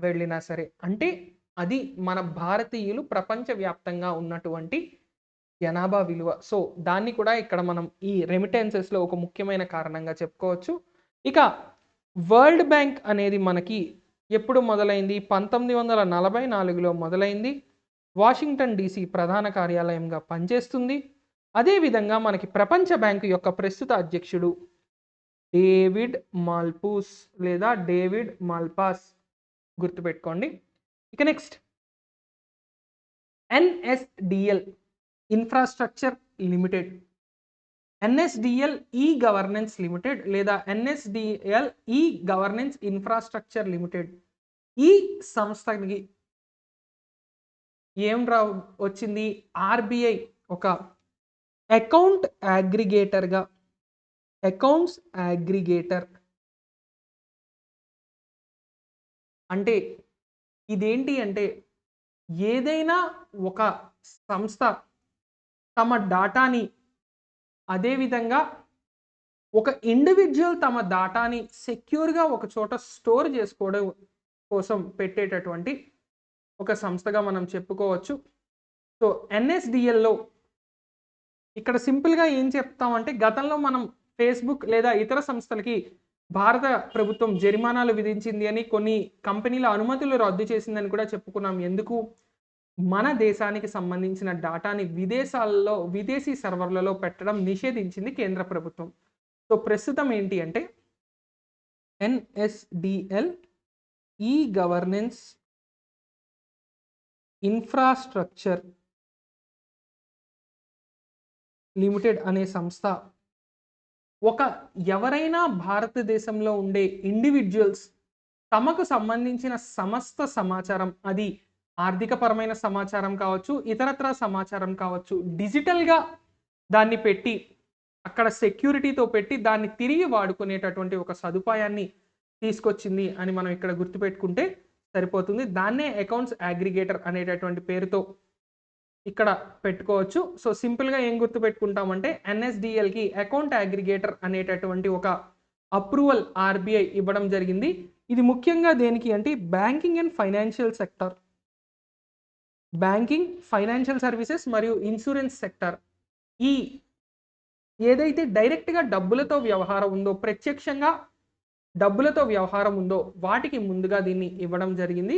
వెళ్ళినా సరే, అంటే అది మన భారతీయులు ప్రపంచవ్యాప్తంగా ఉన్నటువంటి జనాభా విలువ. సో దాన్ని కూడా ఇక్కడ మనం ఈ రెమిటెన్సెస్లో ఒక ముఖ్యమైన కారణంగా చెప్పుకోవచ్చు. ఇక వరల్డ్ బ్యాంక్ అనేది మనకి ఎప్పుడు మొదలైంది? 1944లో మొదలైంది. వాషింగ్టన్ డీసీ ప్రధాన కార్యాలయంగా పనిచేస్తుంది. అదేవిధంగా మనకి ప్రపంచ బ్యాంకు యొక్క ప్రస్తుత అధ్యక్షుడు డేవిడ్ మాల్పూస్ లేదా డేవిడ్ మాల్పాస్, గుర్తుపెట్టుకోండి. ఇక next NSDL infrastructure limited, NSDL e governance limited లేదా NSDL e governance infrastructure limited. ఈ సంస్థకి ఏం వచ్చింది? ఆర్బీఐ ఒక అకౌంట్ అగ్రిగేటర్గా, అకౌంట్స్ అగ్రిగేటర్ అంటే ఇదేంటి అంటే ఏదైనా ఒక సంస్థ తమ డాటాని, అదేవిధంగా ఒక ఇండివిజువల్ తమ డాటాని సెక్యూర్గా ఒక చోట స్టోర్ చేసుకోవడం కోసం పెట్టేటటువంటి ఒక సంస్థగా మనం చెప్పుకోవచ్చు. సో ఎన్ఎస్డిఎల్లో ఇక్కడ సింపుల్గా ఏం చెప్తామంటే, గతంలో మనం ఫేస్బుక్ లేదా ఇతర సంస్థలకి భారత ప్రభుత్వం జరిమానాలు విధించింది అని, కొన్ని కంపెనీల అనుమతులు రద్దు చేసిందని కూడా చెప్పుకున్నాం. ఎందుకు? మన దేశానికి సంబంధించిన డాటాని విదేశాల్లో, విదేశీ సర్వర్లలో పెట్టడం నిషేధించింది కేంద్ర ప్రభుత్వం. సో ప్రస్తుతం ఏంటి అంటే NSDL e governance infrastructure limited అనే సంస్థ ఎవరైనా భారతదేశంలో ఉండే ఇండివిజువల్స్ తమకు సంబంధించిన సమస్త సమాచారం, అది ఆర్థికపరమైన సమాచారం కావచ్చు, ఇతరత్ర సమాచారం కావచ్చు, డిజిటల్గా దాన్ని పెట్టి అక్కడ సెక్యూరిటీతో పెట్టి దాన్ని తిరిగి వాడుకునేటటువంటి ఒక సదుపాయాన్ని తీసుకొచ్చింది అని మనం ఇక్కడ గుర్తుపెట్టుకుంటే సరిపోతుంది. దాన్నే అకౌంట్స్ అగ్రిగేటర్ అనేటటువంటి పేరుతో ఇక్కడ పెట్టుకోవచ్చు. సో సింపుల్గా ఏం గుర్తుపెట్టుకుంటామంటే ఎన్ఎస్డిఎల్కి అకౌంట్ అగ్రిగేటర్ అనేటటువంటి ఒక అప్రూవల్ ఆర్బీఐ ఇవ్వడం జరిగింది. ఇది ముఖ్యంగా దేనికి అంటే banking and financial sector, banking, financial services మరియు ఇన్సూరెన్స్ సెక్టర్, ఈ ఏదైతే డైరెక్ట్గా డబ్బులతో వ్యవహారం ఉందో, ప్రత్యక్షంగా డబ్బులతో వ్యవహారం ఉందో వాటికి ముందుగా దీన్ని ఇవ్వడం జరిగింది.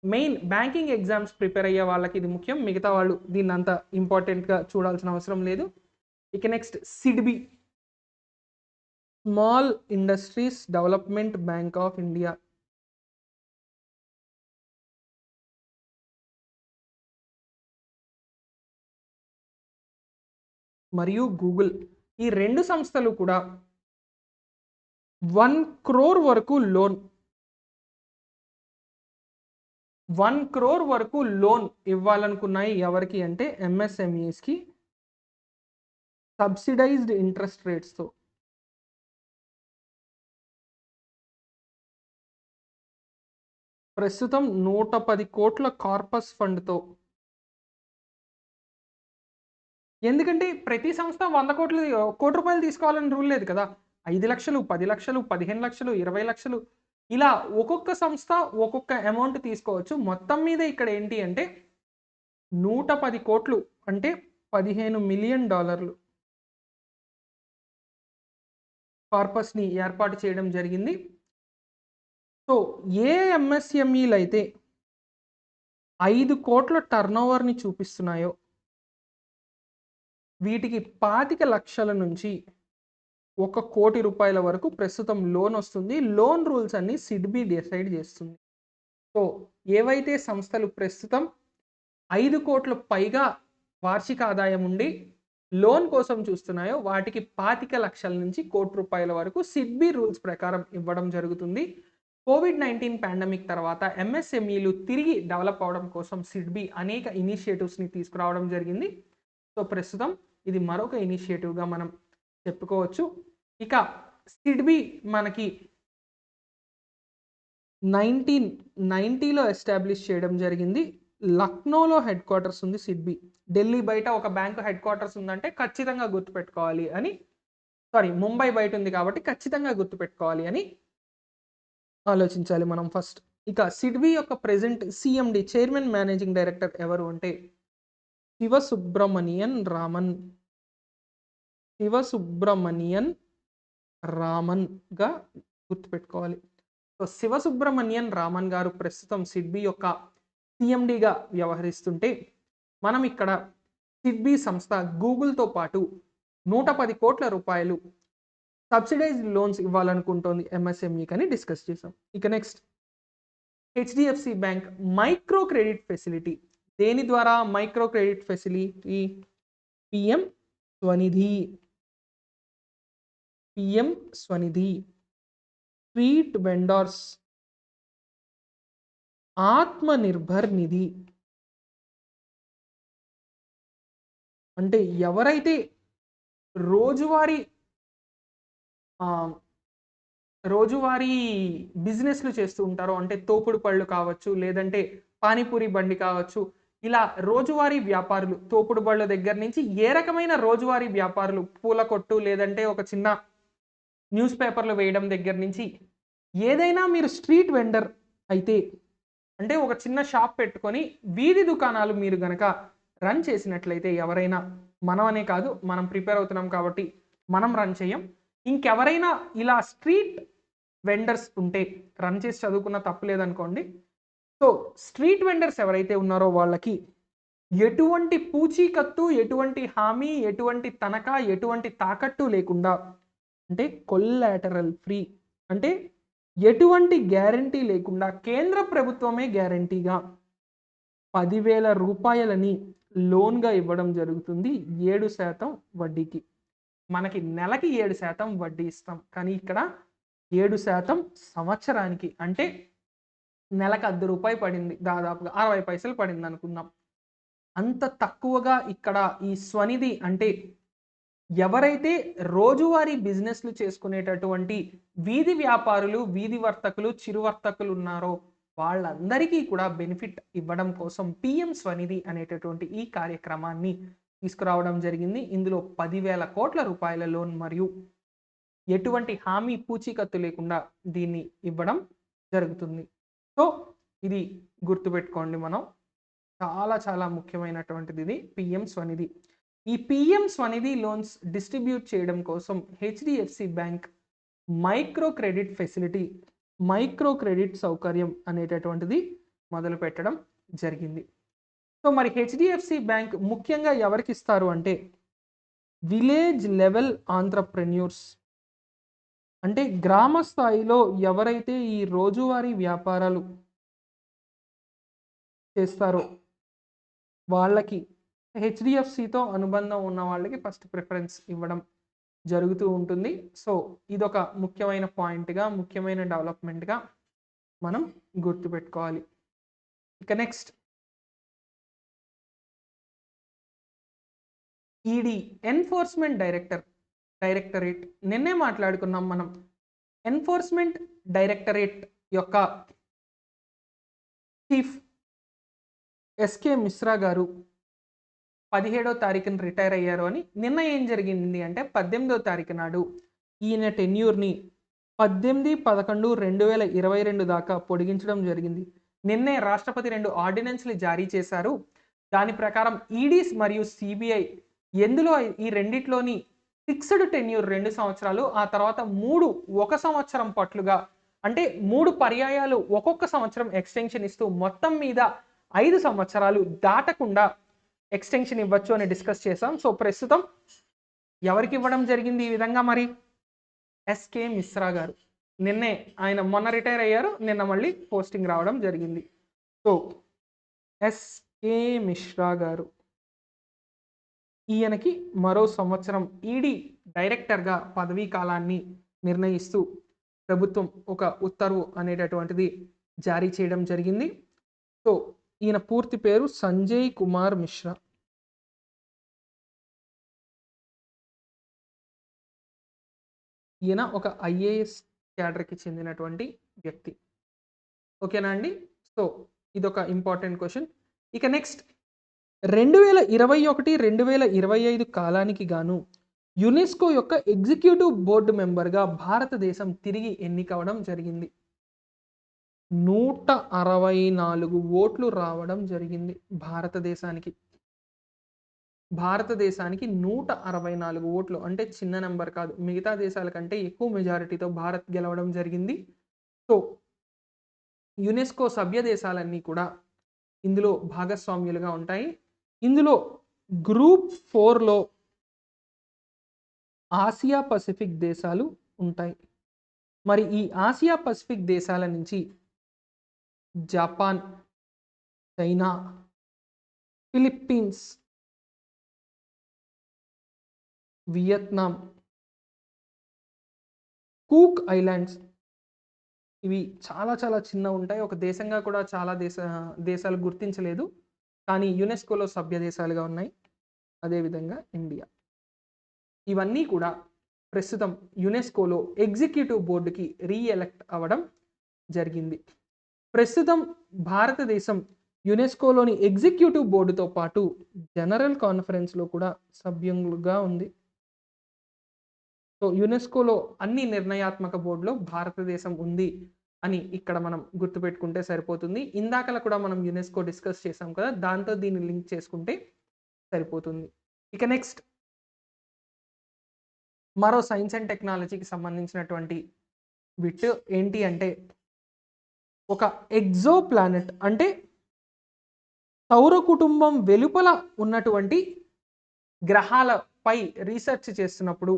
మెయిన్ బ్యాంకింగ్ ఎగ్జామ్స్ ప్రిపేర్ అయ్యే వాళ్ళకి ఇది ముఖ్యం, మిగతా వాళ్ళు దీన్ని అంత ఇంపార్టెంట్గా చూడాల్సిన అవసరం లేదు. ఇక next SIDBI, small industries development bank of India. మరియు గూగుల్, ఈ రెండు సంస్థలు కూడా 1 crore వరకు లోన్ 1 crore వరకు లోన్ ఇవ్వాలనుకున్నాయి. ఎవరికి అంటే ఎంఎస్ఎంఈస్కి సబ్సిడైజ్డ్ ఇంట్రెస్ట్ రేట్స్తో. ప్రస్తుతం 110 కోట్ల కార్పస్ ఫండ్తో. ఎందుకంటే ప్రతి సంస్థ 100 కోటి రూపాయలు తీసుకోవాలని రూల్ లేదు కదా. 5 లక్షలు, 10 లక్షలు, 15 లక్షలు, 20 లక్షలు, ఇలా ఒక్కొక్క సంస్థ ఒక్కొక్క అమౌంట్ తీసుకోవచ్చు. మొత్తం మీద ఇక్కడ ఏంటి అంటే 110 కోట్లు అంటే $15 మిలియన్ కార్పస్ని ఏర్పాటు చేయడం జరిగింది. సో ఏ ఎంఎస్ఎంఈలు అయితే 5 కోట్ల టర్నోవర్ని చూపిస్తున్నాయో వీటికి 25 లక్షల నుంచి 1 కోటి రూపాయల వరకు ప్రస్తుతం లోన్ వస్తుంది. లోన్ రూల్స్ అన్ని సిడ్బి డిసైడ్ చేస్తుంది. సో ఏవైతే సంస్థలు ప్రస్తుతం 5 కోట్ల పైగా వార్షిక ఆదాయం ఉండి లోన్ కోసం చూస్తున్నాయో వాటికి 25 లక్షల నుంచి 1 కోటి రూపాయల వరకు సిడ్బి రూల్స్ ప్రకారం ఇవ్వడం జరుగుతుంది. కోవిడ్-19 పాండమిక్ తర్వాత ఎంఎస్ఎంఈలు తిరిగి డెవలప్ అవడం కోసం సిడ్బి అనేక ఇనిషియేటివ్స్ని తీసుకురావడం జరిగింది. సో ప్రస్తుతం ఇది మరొక ఇనిషియేటివ్గా మనం చెప్పుకోవచ్చు. ఇక సిడ్బి మనకి 1990లో ఎస్టాబ్లిష్ చేయడం జరిగింది. లక్నోలో హెడ్ క్వార్టర్స్ ఉంది సిడ్బి. ఢిల్లీ బయట ఒక బ్యాంకు హెడ్ క్వార్టర్స్ ఉందంటే ఖచ్చితంగా గుర్తుపెట్టుకోవాలి అని, ముంబై బయట ఉంది కాబట్టి ఖచ్చితంగా గుర్తుపెట్టుకోవాలి అని ఆలోచించాలి మనం ఫస్ట్. ఇక సిడ్బి యొక్క present CMD, chairman managing director ఎవరు అంటే శివసుబ్రమణియన్ రామన్గా గుర్తుపెట్టుకోవాలి. సో శివసుబ్రమణియన్ రామన్ గారు ప్రస్తుతం సిడ్బి యొక్క సిఎండిగా వ్యవహరిస్తుంటే మనం ఇక్కడ సిడ్బి సంస్థ గూగుల్తో పాటు 110 కోట్ల రూపాయలు సబ్సిడైజ్డ్ లోన్స్ ఇవ్వాలనుకుంటోంది ఎంఎస్ఎంఈ అని డిస్కస్ చేసాం. ఇక next HDFC bank micro credit facility. దేని ద్వారా micro credit facility? PM Svanidhi, street vendors, Atmanirbhar Nidhi. అంటే ఎవరైతే రోజువారీ బిజినెస్లు చేస్తూ ఉంటారో, అంటే తోపుడు పళ్ళు కావచ్చు, లేదంటే పానీపూరి బండి కావచ్చు, ఇలా రోజువారీ వ్యాపారులు, తోపుడు బళ్ళ దగ్గర నుంచి ఏ రకమైన రోజువారీ వ్యాపారులు, పూల కొట్టు లేదంటే ఒక చిన్న న్యూస్ పేపర్లు వేయడం దగ్గర నుంచి ఏదైనా మీరు స్ట్రీట్ వెండర్ అయితే, అంటే ఒక చిన్న షాప్ పెట్టుకొని వీధి దుకాణాలు మీరు గనక రన్ చేసినట్లయితే, ఎవరైనా, మనం అనే కాదు, మనం ప్రిపేర్ అవుతున్నాం కాబట్టి మనం రన్ చేయం, ఇంకెవరైనా ఇలా స్ట్రీట్ వెండర్స్ ఉంటే, రన్ చేసి చదువుకున్న తప్పు లేదనుకోండి. సో స్ట్రీట్ వెండర్స్ ఎవరైతే ఉన్నారో వాళ్ళకి ఎటువంటి పూచీకత్తు, ఎటువంటి హామీ, ఎటువంటి తనఖా, ఎటువంటి తాకట్టు లేకుండా, అంటే కొల్లాటరల్ ఫ్రీ, అంటే ఎటువంటి గ్యారంటీ లేకుండా కేంద్ర ప్రభుత్వమే గ్యారంటీగా 10,000 రూపాయలని లోన్గా ఇవ్వడం జరుగుతుంది 7% వడ్డీకి. మనకి నెలకి 7% వడ్డీ ఇస్తాం, కానీ ఇక్కడ 7% సంవత్సరానికి, అంటే నెలకు ₹10 పడింది, దాదాపుగా 60 పైసలు పడింది అనుకుందాం. అంత తక్కువగా ఇక్కడ ఈ స్వనిధి, అంటే ఎవరైతే రోజువారీ బిజినెస్లు చేసుకునేటటువంటి వీధి వ్యాపారులు, వీధి వర్తకులు, చిరు వర్తకులు ఉన్నారో వాళ్ళందరికీ కూడా బెనిఫిట్ ఇవ్వడం కోసం పిఎం స్వనిధి అనేటటువంటి ఈ కార్యక్రమాన్ని తీసుకురావడం జరిగింది. ఇందులో 10,000 కోట్ల రూపాయల లోన్ మరియు ఎటువంటి హామీ పూచీకత్తు లేకుండా దీన్ని ఇవ్వడం జరుగుతుంది. సో ఇది గుర్తుపెట్టుకోండి మనం. చాలా చాలా ముఖ్యమైనటువంటిది ఇది పిఎం స్వనిధి. ఈ పిఎం స్వనిధి లోన్స్ డిస్ట్రిబ్యూట్ చేయడం కోసం HDFC bank micro credit facility, micro credit సౌకర్యం అనేటటువంటిది మొదలు పెట్టడం జరిగింది. సో మరి హెచ్డిఎఫ్సి బ్యాంక్ ముఖ్యంగా ఎవరికి ఇస్తారు అంటే విలేజ్ లెవెల్ ఆంట్రప్రెన్యూర్స్, అంటే గ్రామ స్థాయిలో ఎవరైతే ఈ రోజువారీ వ్యాపారాలు చేస్తారో వాళ్ళకి, హెచ్డిఎఫ్సితో అనుబంధం ఉన్న వాళ్ళకి ఫస్ట్ ప్రిఫరెన్స్ ఇవ్వడం జరుగుతూ ఉంటుంది. సో ఇదొక ముఖ్యమైన పాయింట్గా, ముఖ్యమైన డెవలప్మెంట్గా మనం గుర్తుపెట్టుకోవాలి. ఇక నెక్స్ట్ ఈడీ ఎన్ఫోర్స్మెంట్ డైరెక్టరేట్ నిన్నే మాట్లాడుకున్నాం మనం. ఎన్ఫోర్స్మెంట్ డైరెక్టరేట్ యొక్క చీఫ్ ఎస్కే మిశ్రా గారు 17వ తారీఖున రిటైర్ అయ్యారు అని. నిన్న ఏం జరిగింది అంటే 18వ తారీఖు నాడు ఈయన టెన్యూర్ని 18/11/2022 దాకా పొడిగించడం జరిగింది. నిన్నే రాష్ట్రపతి 2 ఆర్డినెన్స్లు జారీ చేశారు. దాని ప్రకారం ఈడీస్ మరియు సిబిఐ ఎందులో ఈ రెండిట్లోని ఫిక్స్డ్ టెన్యూర్ 2 సంవత్సరాలు, ఆ తర్వాత 3 1 సంవత్సరం పట్లుగా, అంటే 3 పర్యాయాలు ఒక్కొక్క సంవత్సరం ఎక్స్టెన్షన్ ఇస్తూ మొత్తం మీద 5 సంవత్సరాలు దాటకుండా ఎక్స్టెన్షన్ ఇవ్వచ్చు అని డిస్కస్ చేసాం. సో ప్రస్తుతం ఎవరికి ఇవ్వడం జరిగింది ఈ విధంగా? మరి ఎస్కే మిశ్రా గారు. నిన్నే ఆయన మొన్న రిటైర్ అయ్యారు, నిన్న మళ్ళీ పోస్టింగ్ రావడం జరిగింది. సో ఎస్కే మిశ్రా గారు, ఈయనకి మరో సంవత్సరం ఈడీ డైరెక్టర్గా పదవీ కాలాన్ని నిర్ణయిస్తూ ప్రభుత్వం ఒక ఉత్తర్వు అనేటటువంటిది జారీ చేయడం జరిగింది. సో ఈయన పూర్తి పేరు సంజయ్ కుమార్ మిశ్రా. ఈయన ఒక ఐఏఎస్ క్యాడర్కి చెందినటువంటి వ్యక్తి. ఓకేనా అండి? సో ఇదొక ఇంపార్టెంట్ క్వశ్చన్. ఇక నెక్స్ట్ 2021-2025 కాలానికి గాను యునెస్కో యొక్క ఎగ్జిక్యూటివ్ బోర్డు మెంబర్గా భారతదేశం తిరిగి ఎన్నికవడం జరిగింది. 164 ఓట్లు రావడం జరిగింది భారతదేశానికి. 164 ఓట్లు అంటే చిన్న నెంబర్ కాదు. మిగతా దేశాల కంటే ఎక్కువ మెజారిటీతో భారత్ గెలవడం జరిగింది. సో యునెస్కో సభ్య దేశాలన్నీ కూడా ఇందులో భాగస్వామ్యులుగా ఉంటాయి. ఇందులో గ్రూప్ 4లో ఆసియా పసిఫిక్ దేశాలు ఉంటాయి. మరి ఈ ఆసియా పసిఫిక్ దేశాల నుంచి Japan, China, Philippines, Vietnam, Cook Islands, ఇవి చాలా చాలా చిన్న ఉంటాయి. ఒక దేశంగా కూడా చాలా దేశాలు గుర్తించలేదు, కానీ యునెస్కోలో సభ్య దేశాలుగా ఉన్నాయి. అదేవిధంగా ఇండియా. ఇవన్నీ కూడా ప్రస్తుతం యునెస్కోలో ఎగ్జిక్యూటివ్ బోర్డుకి రీఎలెక్ట్ అవ్వడం జరిగింది. ప్రస్తుతం భారతదేశం యునెస్కోలోని ఎగ్జిక్యూటివ్ బోర్డుతో పాటు జనరల్ కాన్ఫరెన్స్లో కూడా సభ్యులుగా ఉంది. సో యునెస్కోలో అన్ని నిర్ణయాత్మక బోర్డులో భారతదేశం ఉంది అని ఇక్కడ మనం గుర్తుపెట్టుకుంటే సరిపోతుంది. ఇందాకలా కూడా మనం యునెస్కో డిస్కస్ చేసాం కదా, దాంతో దీన్ని లింక్ చేసుకుంటే సరిపోతుంది. ఇక నెక్స్ట్ మరో సైన్స్ అండ్ టెక్నాలజీకి సంబంధించినటువంటి బిట్ ఏంటి అంటే, ఒక ఎగ్జో ప్లానెట్ అంటే సౌర కుటుంబం వెలుపల ఉన్నటువంటి గ్రహాలపై రీసెర్చ్ చేస్తున్నప్పుడు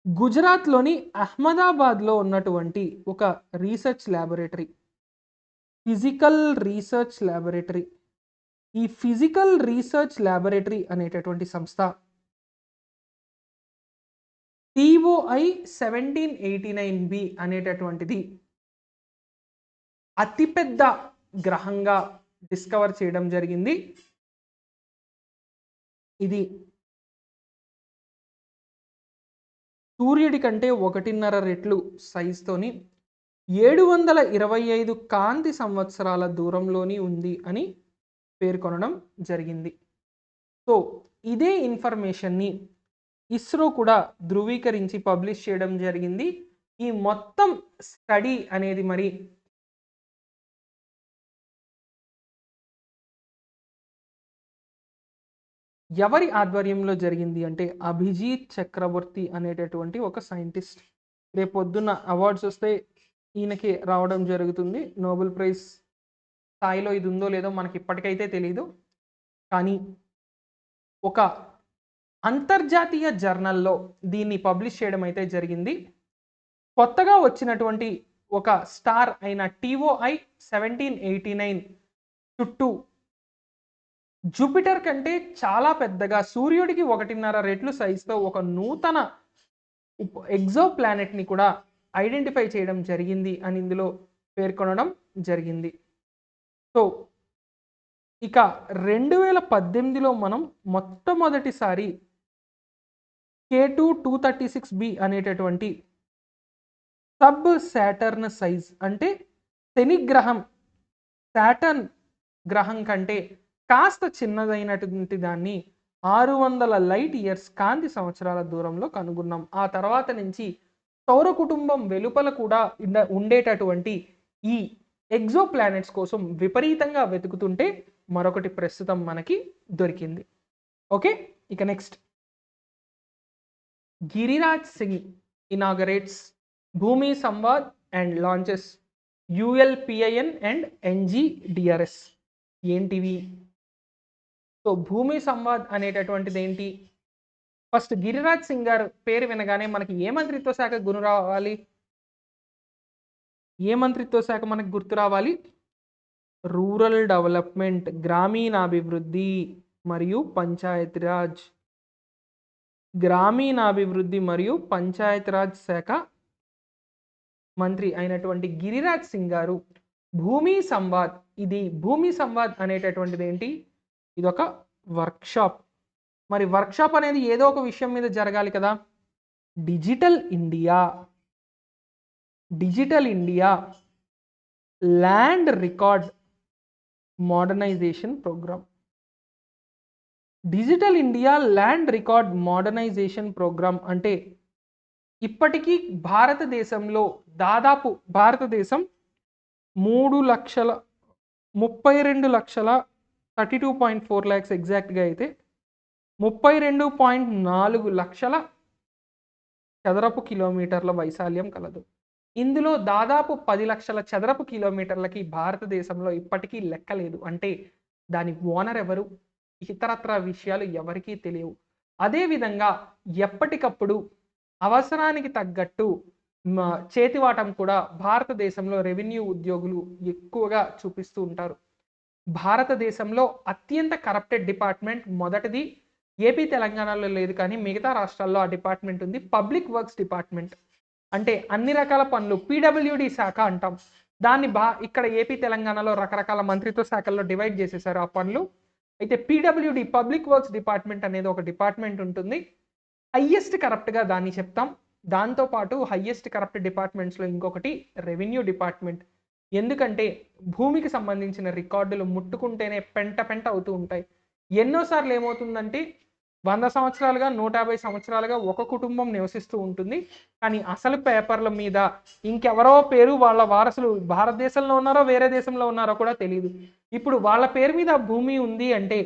గుజరాత్లోని అహ్మదాబాద్లో ఉన్నటువంటి ఒక research laboratory, physical research laboratory, ఈ ఫిజికల్ రీసెర్చ్ ల్యాబొరేటరీ అనేటటువంటి సంస్థ TOI 1789b అనేటటువంటిది అతిపెద్ద గ్రహంగా డిస్కవర్ చేయడం జరిగింది. ఇది సూర్యుడి కంటే 1.5 రెట్లు సైజుతోని 725 కాంతి సంవత్సరాల దూరంలోని ఉంది అని పేర్కొనడం జరిగింది. సో ఇదే ఇన్ఫర్మేషన్ని ఇస్రో కూడా ధృవీకరించి పబ్లిష్ చేయడం జరిగింది. ఈ మొత్తం స్టడీ అనేది మరి ఎవరి ఆధ్వర్యంలో జరిగింది అంటే అభిజిత్ చక్రవర్తి అనేటటువంటి ఒక సైంటిస్ట్. రేపొద్దున్న అవార్డ్స్ వస్తే ఈయనకి రావడం జరుగుతుంది. నోబెల్ ప్రైజ్ స్థాయిలో ఇది ఉందో లేదో మనకి ఇప్పటికైతే తెలియదు. కానీ ఒక అంతర్జాతీయ జర్నల్లో దీన్ని పబ్లిష్ చేయడం అయితే జరిగింది. కొత్తగా వచ్చినటువంటి ఒక స్టార్ అయిన TOI 1789 చుట్టూ జూపిటర్ కంటే చాలా పెద్దగా సూర్యుడికి 1.5 రెట్లు సైజుతో ఒక నూతన ఎగ్జో ప్లానెట్ని కూడా ఐడెంటిఫై చేయడం జరిగింది అని ఇందులో పేర్కొనడం జరిగింది. సో ఇక 2018లో మనం మొట్టమొదటిసారి K2 236b అనేటటువంటి సబ్ శాటర్న్ సైజ్ అంటే శని గ్రహం శాటర్న్ గ్రహం కంటే కాస్త చిన్నదైనటువంటి దాన్ని 600 లైట్ ఇయర్స్ కాంతి సంవత్సరాల దూరంలో కనుగొన్నాం. ఆ తర్వాత నుంచి సౌర కుటుంబం వెలుపల కూడా ఉండేటటువంటి ఈ ఎగ్జో ప్లానెట్స్ కోసం విపరీతంగా వెతుకుతుంటే మరొకటి ప్రస్తుతం మనకి దొరికింది. ఓకే, ఇక నెక్స్ట్ గిరిరాజ్ సింగ్ ఇనాగరేట్స్ భూమి Samvad and launches ULPIN and NGDRS. ఏంటివి? సో భూమి సంవాద్ అనేటటువంటిది ఏంటి? ఫస్ట్ గిరిరాజ్ సింగ్ గారు పేరు వినగానే మనకి ఏ మంత్రిత్వ శాఖ గుర్తు రావాలి? ఏ మంత్రిత్వ శాఖ మనకు గుర్తు రావాలి? రూరల్ డెవలప్మెంట్, గ్రామీణాభివృద్ధి మరియు పంచాయతీరాజ్. గ్రామీణాభివృద్ధి మరియు పంచాయతీరాజ్ శాఖ మంత్రి అయినటువంటి గిరిరాజ్ సింగ్ గారు భూమి సంవాద్, ఇది భూమి సంవాద్ అనేటటువంటిది ఏంటి? ఇదొక వర్క్షాప్. మరి వర్క్షాప్ అనేది ఏదో ఒక విషయం మీద జరగాలి కదా. Digital India land record modernisation programme. Digital India land record modernisation programme అంటే ఇప్పటికీ భారతదేశంలో దాదాపు భారతదేశం 32,32,32.4 lakhs ఎగ్జాక్ట్గా అయితే 32.4 లక్షల చదరపు కిలోమీటర్ల వైశాల్యం కలదు. ఇందులో దాదాపు 10 లక్షల చదరపు కిలోమీటర్లకి భారతదేశంలో ఇప్పటికీ లెక్కలేదు. అంటే దాని ఓనర్ ఎవరు, ఇతరత్ర విషయాలు ఎవరికీ తెలియవు. అదేవిధంగా ఎప్పటికప్పుడు అవసరానికి తగ్గట్టు చేతివాటం కూడా భారతదేశంలో రెవెన్యూ ఉద్యోగులు ఎక్కువగా చూపిస్తూ ఉంటారు. భారతదేశంలో అత్యంత కరప్టెడ్ డిపార్ట్మెంట్ మొదటిది ఏపీ తెలంగాణలో లేదు, కానీ మిగతా రాష్ట్రాల్లో ఆ డిపార్ట్మెంట్ ఉంది. పబ్లిక్ వర్క్స్ డిపార్ట్మెంట్ అంటే అన్ని రకాల పనులు PWD శాఖ అంటాం. దాన్ని ఇక్కడ ఏపీ తెలంగాణలో రకరకాల మంత్రిత్వ శాఖల్లో డివైడ్ చేసేసారు ఆ పనులు. అయితే PWD పబ్లిక్ వర్క్స్ డిపార్ట్మెంట్ అనేది ఒక డిపార్ట్మెంట్ ఉంటుంది. హైయెస్ట్ కరప్ట్గా దాన్ని చెప్తాం. దాంతోపాటు హైయెస్ట్ కరప్ట్ డిపార్ట్మెంట్స్లో ఇంకొకటి రెవెన్యూ డిపార్ట్మెంట్. ఎందుకంటే భూమికి సంబంధించిన రికార్డులు ముట్టుకుంటేనే పెంట అవుతూ ఉంటాయి. ఎన్నోసార్లు ఏమవుతుందంటే 100 సంవత్సరాలుగా 150 సంవత్సరాలుగా ఒక కుటుంబం నివసిస్తూ ఉంటుంది, కానీ అసలు పేపర్ల మీద ఇంకెవరో పేరు, వాళ్ళ వారసులు భారతదేశంలో ఉన్నారో వేరే దేశంలో ఉన్నారో కూడా తెలియదు. ఇప్పుడు వాళ్ళ పేరు మీద భూమి ఉంది అంటే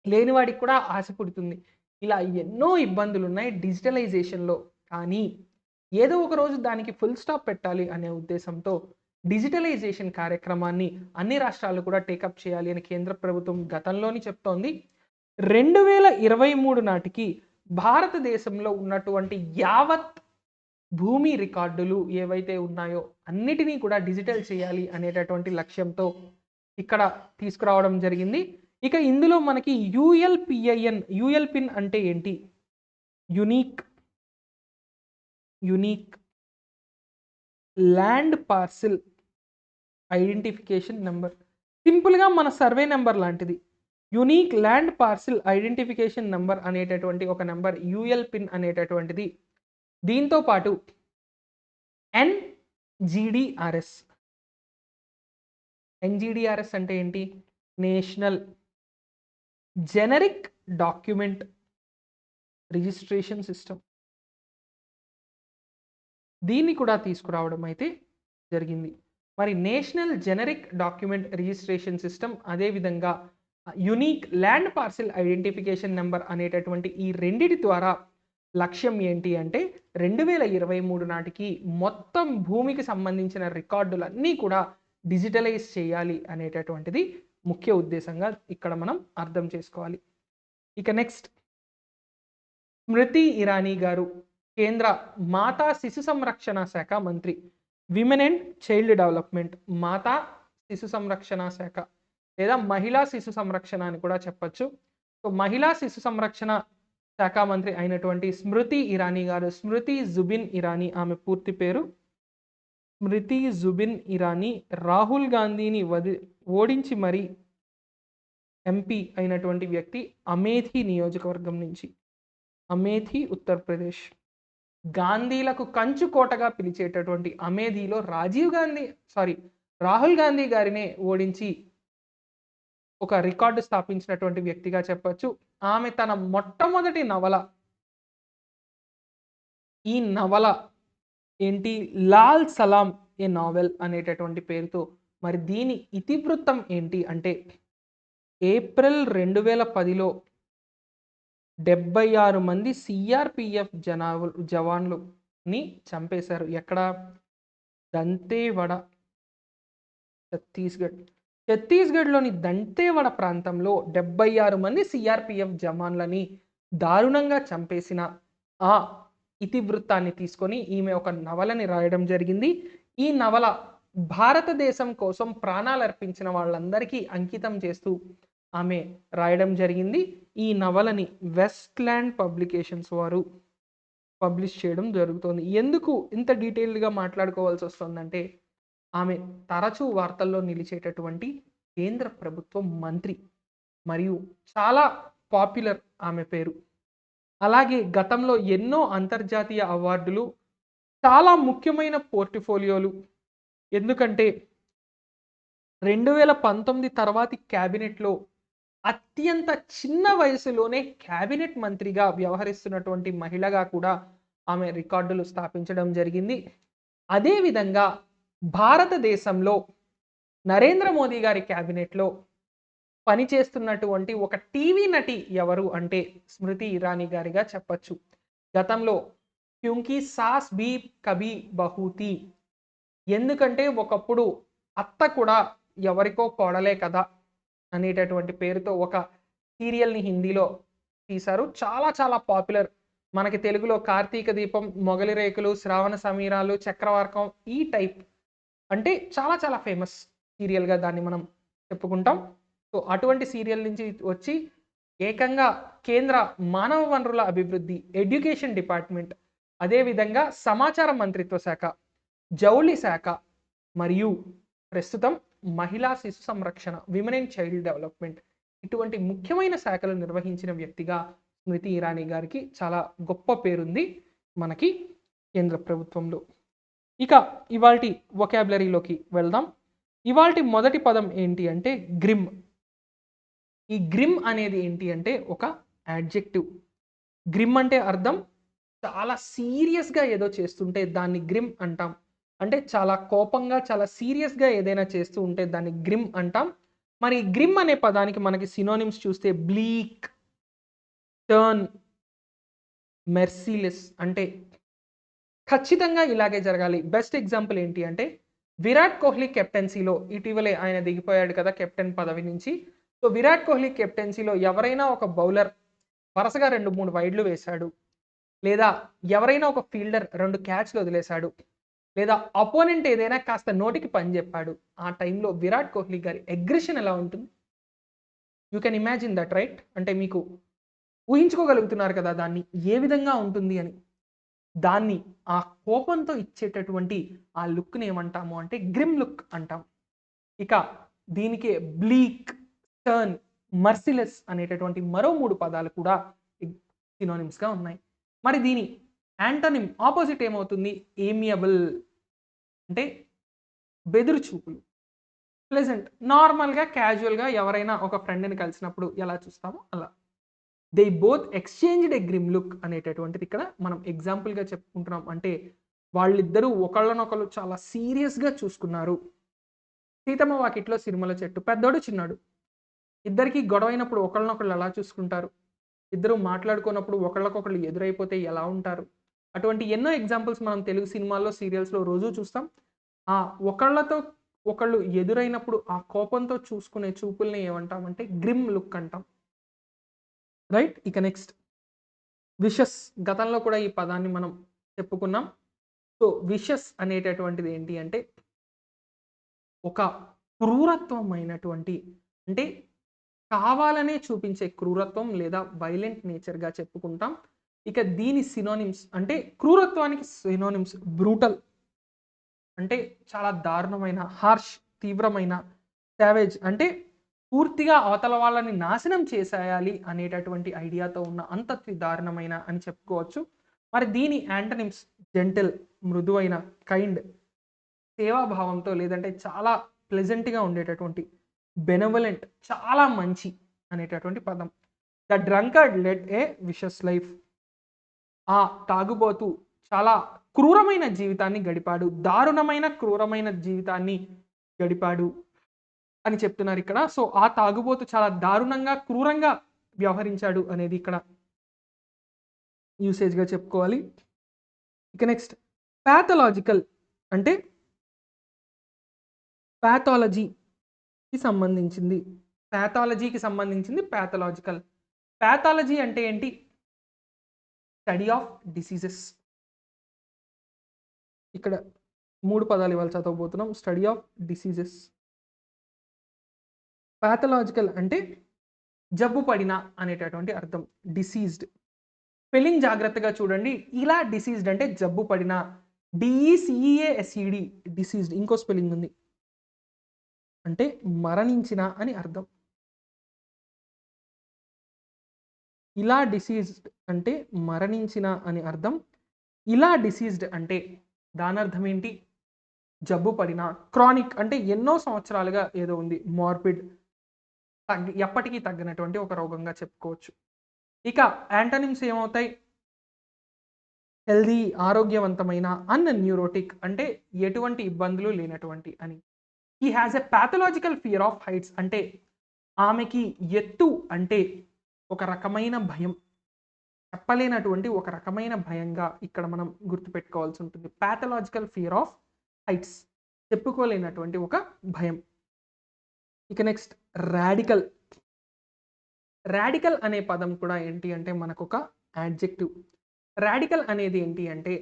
లేనివాడికి కూడా ఆశ పుడుతుంది. ఇలా ఎన్నో ఇబ్బందులు ఉన్నాయి డిజిటలైజేషన్లో. కానీ ఏదో ఒక రోజు దానికి ఫుల్ స్టాప్ పెట్టాలి అనే ఉద్దేశంతో డిజిటలైజేషన్ కార్యక్రమాన్ని అన్ని రాష్ట్రాలు కూడా టేకప్ చేయాలి అని కేంద్ర ప్రభుత్వం గతంలోని చెప్తోంది. 2023 నాటికి భారతదేశంలో ఉన్నటువంటి యావత్ భూమి రికార్డులు ఏవైతే ఉన్నాయో అన్నిటినీ కూడా డిజిటల్ చేయాలి అనేటటువంటి లక్ష్యంతో ఇక్కడ తీసుకురావడం జరిగింది. ఇక ఇందులో మనకి ULPIN అంటే ఏంటి? Unique land parcel identification number. సింపుల్గా మన సర్వే నెంబర్ లాంటిది. Unique land parcel identification number అనేటటువంటి ఒక నెంబర్ ULPIN అనేటటువంటిది దీంతో పాటు ఎన్జిడిఆర్ఎస్. ఎన్జిడిఆర్ఎస్ అంటే ఏంటి? National generic document registration system. దీన్ని కూడా తీసుకురావడం అయితే జరిగింది. మరి national generic document registration system, అదేవిధంగా unique land parcel identification number అనేటటువంటి ఈ రెండిటి ద్వారా లక్ష్యం ఏంటి అంటే 2023 నాటికి మొత్తం భూమికి సంబంధించిన రికార్డులన్నీ కూడా డిజిటలైజ్ చేయాలి అనేటటువంటిది ముఖ్య ఉద్దేశంగా ఇక్కడ మనం అర్థం చేసుకోవాలి. ఇక నెక్స్ట్, స్మృతి ఇరానీ గారు కేంద్ర మాతా శిశు సంరక్షణ శాఖ మంత్రి, విమెన్ అండ్ చైల్డ్ డెవలప్మెంట్, మాతా శిశు సంరక్షణ శాఖ లేదా మహిళా శిశు సంరక్షణ అని కూడా చెప్పచ్చు. సో మహిళా శిశు సంరక్షణ శాఖ మంత్రి అయినటువంటి స్మృతి ఇరానీ గారు, స్మృతి జుబిన్ ఇరానీ ఆమె పూర్తి పేరు. స్మృతి జుబిన్ ఇరానీ రాహుల్ గాంధీని ఓడించి మరీ ఎంపీ అయినటువంటి వ్యక్తి, అమేథీ నియోజకవర్గం నుంచి, అమేథీ ఉత్తరప్రదేశ్. గాంధీలకు కంచుకోటగా పిలిచేటటువంటి అమేథీలో రాహుల్ గాంధీ గారినే ఓడించి ఒక రికార్డు స్థాపించినటువంటి వ్యక్తిగా చెప్పచ్చు. ఆమె తన మొట్టమొదటి నవల, ఈ నవల ఏంటి? లాల్ సలాం ఏ నావెల్ అనేటటువంటి పేరుతో. మరి దీని ఇతివృత్తం ఏంటి అంటే ఏప్రిల్ 2010లో 76 మంది సిఆర్పిఎఫ్ జవాన్లుని చంపేశారు. ఎక్కడ? దంతేవాడ, ఛత్తీస్గఢ్లోని దంతేవాడ ప్రాంతంలో 76 మంది సిఆర్పిఎఫ్ జవాన్లని దారుణంగా చంపేసిన ఆ ఇతివృత్తాన్ని తీసుకొని ఈమె ఒక నవలని రాయడం జరిగింది. ఈ నవల భారతదేశం కోసం ప్రాణాలు అర్పించిన వాళ్ళందరికీ అంకితం చేస్తూ ఆమె రాయడం జరిగింది. ఈ నవలని వెస్ట్‌ల్యాండ్ పబ్లికేషన్స్ వారు పబ్లిష్ చేయడం జరుగుతుంది. ఎందుకు ఇంత డీటెయిల్డ్గా మాట్లాడుకోవాల్సి వస్తుందంటే ఆమె తరచూ వార్తల్లో నిలిచేటటువంటి కేంద్ర ప్రభుత్వ మంత్రి మరియు చాలా పాపులర్ ఆమె పేరు. అలాగే గతంలో ఎన్నో అంతర్జాతీయ అవార్డులు, చాలా ముఖ్యమైన పోర్ట్ఫోలియోలు. ఎందుకంటే 2019 తర్వాతి క్యాబినెట్లో అత్యంత చిన్న వయసులోనే క్యాబినెట్ మంత్రిగా వ్యవహరిస్తున్నటువంటి మహిళగా కూడా ఆమె రికార్డులు స్థాపించడం జరిగింది. అదేవిధంగా భారతదేశంలో నరేంద్ర మోదీ గారి క్యాబినెట్లో పనిచేస్తున్నటువంటి ఒక టీవీ నటి ఎవరు అంటే స్మృతి ఇరానీ గారిగా చెప్పచ్చు. గతంలో క్యూంకీ సాస్ భీ కభీ బహూ థీ, ఎందుకంటే ఒకప్పుడు అత్త కూడా ఎవరికో కోడలే కదా అనేటటువంటి పేరుతో ఒక సీరియల్ని హిందీలో తీశారు. చాలా చాలా పాపులర్. మనకి తెలుగులో కార్తీక దీపం, మొగలి రేకులు, శ్రావణ సమీరాలు, చక్రవార్కం, ఈ టైప్ అంటే చాలా చాలా ఫేమస్ సీరియల్గా దాన్ని మనం చెప్పుకుంటాం. సో అటువంటి సీరియల్ నుంచి వచ్చి ఏకంగా కేంద్ర మానవ వనరుల అభివృద్ధి, ఎడ్యుకేషన్ డిపార్ట్మెంట్, అదేవిధంగా సమాచార మంత్రిత్వ శాఖ, జౌళి శాఖ మరియు ప్రస్తుతం మహిళా శిశు సంరక్షణ, విమెన్ అండ్ చైల్డ్ డెవలప్మెంట్, ఇటువంటి ముఖ్యమైన శాఖలు నిర్వహించిన వ్యక్తిగా స్మృతి ఇరానీ గారికి చాలా గొప్ప పేరుంది మనకి కేంద్ర ప్రభుత్వంలో. ఇక ఇవాల్టి వొకాబులరీలోకి వెళ్దాం. ఇవాల్టి మొదటి పదం ఏంటి అంటే గ్రిమ్. ఈ గ్రిమ్ అనేది ఏంటి అంటే ఒక యాడ్జెక్టివ్. గ్రిమ్ అంటే అర్థం చాలా సీరియస్గా ఏదో చేస్తుంటే దాన్ని గ్రిమ్ అంటాం. అంటే చాలా కోపంగా, చాలా సీరియస్గా ఏదైనా చేస్తూ ఉంటే దాన్ని గ్రిమ్ అంటాం. మరి గ్రిమ్ అనే పదానికి మనకి సినోనిమ్స్ చూస్తే బ్లీక్, టర్న్, మెర్సీలెస్, అంటే ఖచ్చితంగా ఇలాగే జరగాలి. బెస్ట్ ఎగ్జాంపుల్ ఏంటి అంటే విరాట్ కోహ్లీ కెప్టెన్సీలో ఇటీవలే ఆయన దిగిపోయాడు కదా కెప్టెన్ పదవి నుంచి. సో విరాట్ కోహ్లీ కెప్టెన్సీలో ఎవరైనా ఒక బౌలర్ వరుసగా 2-3 వైడ్లు వేశాడు, లేదా ఎవరైనా ఒక ఫీల్డర్ 2 క్యాచ్లు వదిలేశాడు, లేదా అపోనెంట్ ఏదైనా కాస్త నోటికి పని చెప్పాడు, ఆ టైంలో విరాట్ కోహ్లీ గారి అగ్రెషన్ ఎలా ఉంటుంది? You can imagine that, right? అంటే మీకు ఊహించుకోగలుగుతున్నారు కదా దాన్ని ఏ విధంగా ఉంటుంది అని. దాన్ని ఆ కోపంతో ఇచ్చేటటువంటి ఆ లుక్ని ఏమంటాము అంటే గ్రిమ్ లుక్ అంటాం. ఇక దీనికి బ్లీక్, టర్న్, మర్సిలెస్ అనేటటువంటి మరో 3 పదాలు కూడా సినోనిమ్స్గా ఉన్నాయి. మరి దీని యాంటోనిమ్ ఆపోజిట్ ఏమవుతుంది? ఏమియబుల్ అంటే బెదురు చూపులు. ప్లెజెంట్ నార్మల్‌గా, క్యాజువల్‌గా ఎవరైనా ఒక ఫ్రెండ్‌ని కలిసినప్పుడు ఎలా చూస్తామో అలా. They both exchanged a grim look అనేటటువంటిది ఇక్కడ మనం ఎగ్జాంపుల్‌గా చెప్పుకుంటున్నాం. అంటే వాళ్ళిద్దరూ ఒకళ్ళనొకళ్ళు చాలా సీరియస్‌గా చూసుకున్నారు. 'సీతమ్మ వాకిట్లో సిరిమల్ల చెట్టు' పెద్దోడు, చిన్నోడు. ఇద్దరికీ గొడవైనప్పుడు ఒకళ్ళనొకళ్ళు ఎలా చూసుకుంటారు? ఇద్దరు మాట్లాడుకోనప్పుడు ఒకళ్ళకొకళ్ళు ఎదురైపోతే ఎలా ఉంటారు? అటువంటి ఎన్నో ఎగ్జాంపుల్స్ మనం తెలుగు సినిమాల్లో, సీరియల్స్‌లో రోజూ చూస్తాం. ఆ ఒకళ్ళతో ఒకళ్ళు ఎదురైనప్పుడు ఆ కోపంతో చూసుకునే చూపుల్ని ఏమంటామంటే గ్రిమ్ లుక్ అంటాం. రైట్? ఇక నెక్స్ట్ విషస్. గతంలో కూడా ఈ పదాన్ని మనం చెప్పుకున్నాం. సో, విషస్ అనేటటువంటిది ఏంటి అంటే ఒక క్రూరత్వమైనటువంటి అంటే కావాలనే చూపించే క్రూరత్వం లేదా వైలెంట్ నేచర్‌గా చెప్పుకుంటాం. ఇక దీని సినోనిమ్స్ అంటే క్రూరత్వానికి సినోనిమ్స్ బ్రూటల్ అంటే చాలా దారుణమైన, హార్ష్ తీవ్రమైన, సావేజ్ అంటే పూర్తిగా అవతల వాళ్ళని నాశనం చేసేయాలి అనేటటువంటి ఐడియాతో ఉన్న అంత దారుణమైన అని చెప్పుకోవచ్చు. మరి దీని యాంటోనిమ్స్ జెంటిల్ మృదువైన, కైండ్ సేవాభావంతో లేదంటే చాలా ప్లెజెంట్‌గా ఉండేటటువంటి, బెనవలెంట్ చాలా మంచి అనేటటువంటి పదం. The drunkard led a vicious life. ఆ తాగుబోతు చాలా క్రూరమైన జీవితాన్ని గడిపాడు. దారుణమైన, క్రూరమైన జీవితాన్ని గడిపాడు అని చెప్తున్నారిక్కడ. సో, ఆ తాగుబోతు చాలా దారుణంగా, క్రూరంగా వ్యవహరించాడు అనేది ఇక్కడ యూసేజ్‌గా చెప్పుకోవాలి. ఇక నెక్స్ట్ పాథలాజికల్ అంటే పాథాలజీకి సంబంధించింది. పాథాలజీకి సంబంధించింది పాథలాజికల్. పాథాలజీ అంటే ఏంటి? Study of diseases. ఇక్కడ 3 పదాలు ఇవాళ చదవబోతున్నాం. Study of diseases. పాథలాజికల్ అంటే జబ్బు పడిన అనేటటువంటి అర్థం. డిసీజ్డ్. స్పెల్లింగ్ జాగ్రత్తగా చూడండి. ఇలా డిసీజ్డ్ అంటే జబ్బు పడిన. డీఈసీఈఏఎస్ఈడి డిసీజ్డ్. ఇంకో స్పెల్లింగ్ ఉంది. అంటే మరణించిన అని అర్థం. ఇలా డిసీజ్డ్ అంటే మరణించిన అని అర్థం. ఇలా డిసీజ్డ్ అంటే దానర్థం ఏంటి? జబ్బు పడిన. క్రానిక్ అంటే ఎన్నో సంవత్సరాలుగా ఏదో ఉంది. మార్బిడ్ ఎప్పటికీ తగ్గనటువంటి ఒక రోగంగా చెప్పుకోవచ్చు. ఇక యాంటోనిమ్స్ ఏమవుతాయి? హెల్తీ ఆరోగ్యవంతమైన, న్యూరోటిక్ అంటే ఎటువంటి ఇబ్బందులు లేనటువంటి అని. He has a pathological fear of heights అంటే ఆమెకి ఎత్తు అంటే ఒక రకమైన భయం. చెప్పలేనటువంటి ఒక రకమైన భయంగా ఇక్కడ మనం గుర్తుపెట్టుకోవాల్సి ఉంటుంది. పాథలాజికల్ ఫియర్ ఆఫ్ హైట్స్ చెప్పుకోలేనటువంటి ఒక భయం. ఇక నెక్స్ట్ రాడికల్. రాడికల్ అనే పదం కూడా ఏంటి అంటే మనకొక యాడ్జెక్టివ్. రాడికల్ అనేది ఏంటి అంటే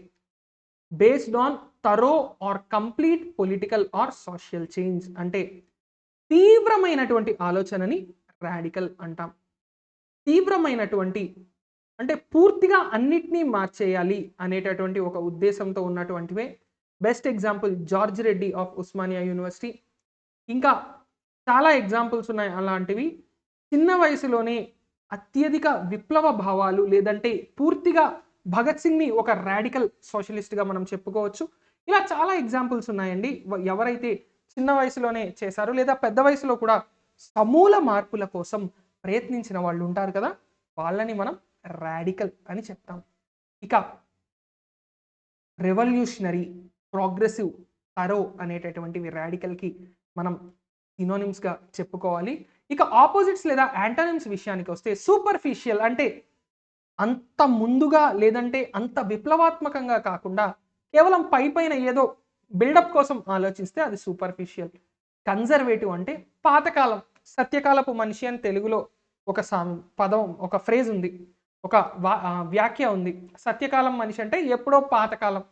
based on thorough or complete political or social change అంటే తీవ్రమైనటువంటి ఆలోచనని రాడికల్ అంటాం. తీవ్రమైనటువంటి అంటే పూర్తిగా అన్నిటినీ మార్చేయాలి అనేటటువంటి ఒక ఉద్దేశంతో ఉన్నటువంటివే. Best example George Reddy of Osmania university. ఇంకా చాలా ఎగ్జాంపుల్స్ ఉన్నాయి అలాంటివి. చిన్న వయసులోనే అత్యధిక విప్లవ భావాలు లేదంటే పూర్తిగా భగత్ సింగ్‌ని ఒక రాడికల్ సోషలిస్ట్‌గా మనం చెప్పుకోవచ్చు. ఇలా చాలా ఎగ్జాంపుల్స్ ఉన్నాయండి. ఎవరైతే చిన్న వయసులోనే చేశారో లేదా పెద్ద వయసులో కూడా సమూల మార్పుల కోసం ప్రయత్నించిన వాళ్ళు ఉంటారు కదా! వాళ్ళని మనం రాడికల్ అని చెప్తాం. ఇక రెవల్యూషనరీ, ప్రోగ్రెసివ్, థరో అనేటటువంటివి రాడికల్‌కి మనం సినోనిమ్స్‌గా చెప్పుకోవాలి. ఇక ఆపోజిట్స్ లేదా యాంటోనిమ్స్ విషయానికి వస్తే సూపర్ఫిషియల్ అంటే అంత ముందుగా లేదంటే అంత విప్లవాత్మకంగా కాకుండా కేవలం పైపైన ఏదో బిల్డప్ కోసం ఆలోచిస్తే అది సూపర్ఫిషియల్. కన్జర్వేటివ్ అంటే పాతకాలం, సత్యకాలపు మనిషి అని తెలుగులో ఒక పదం, ఒక ఫ్రేజ్ ఉంది. ఒక వ్యాఖ్య ఉంది. సత్యకాలం మనిషి అంటే ఎప్పుడో పాతకాలం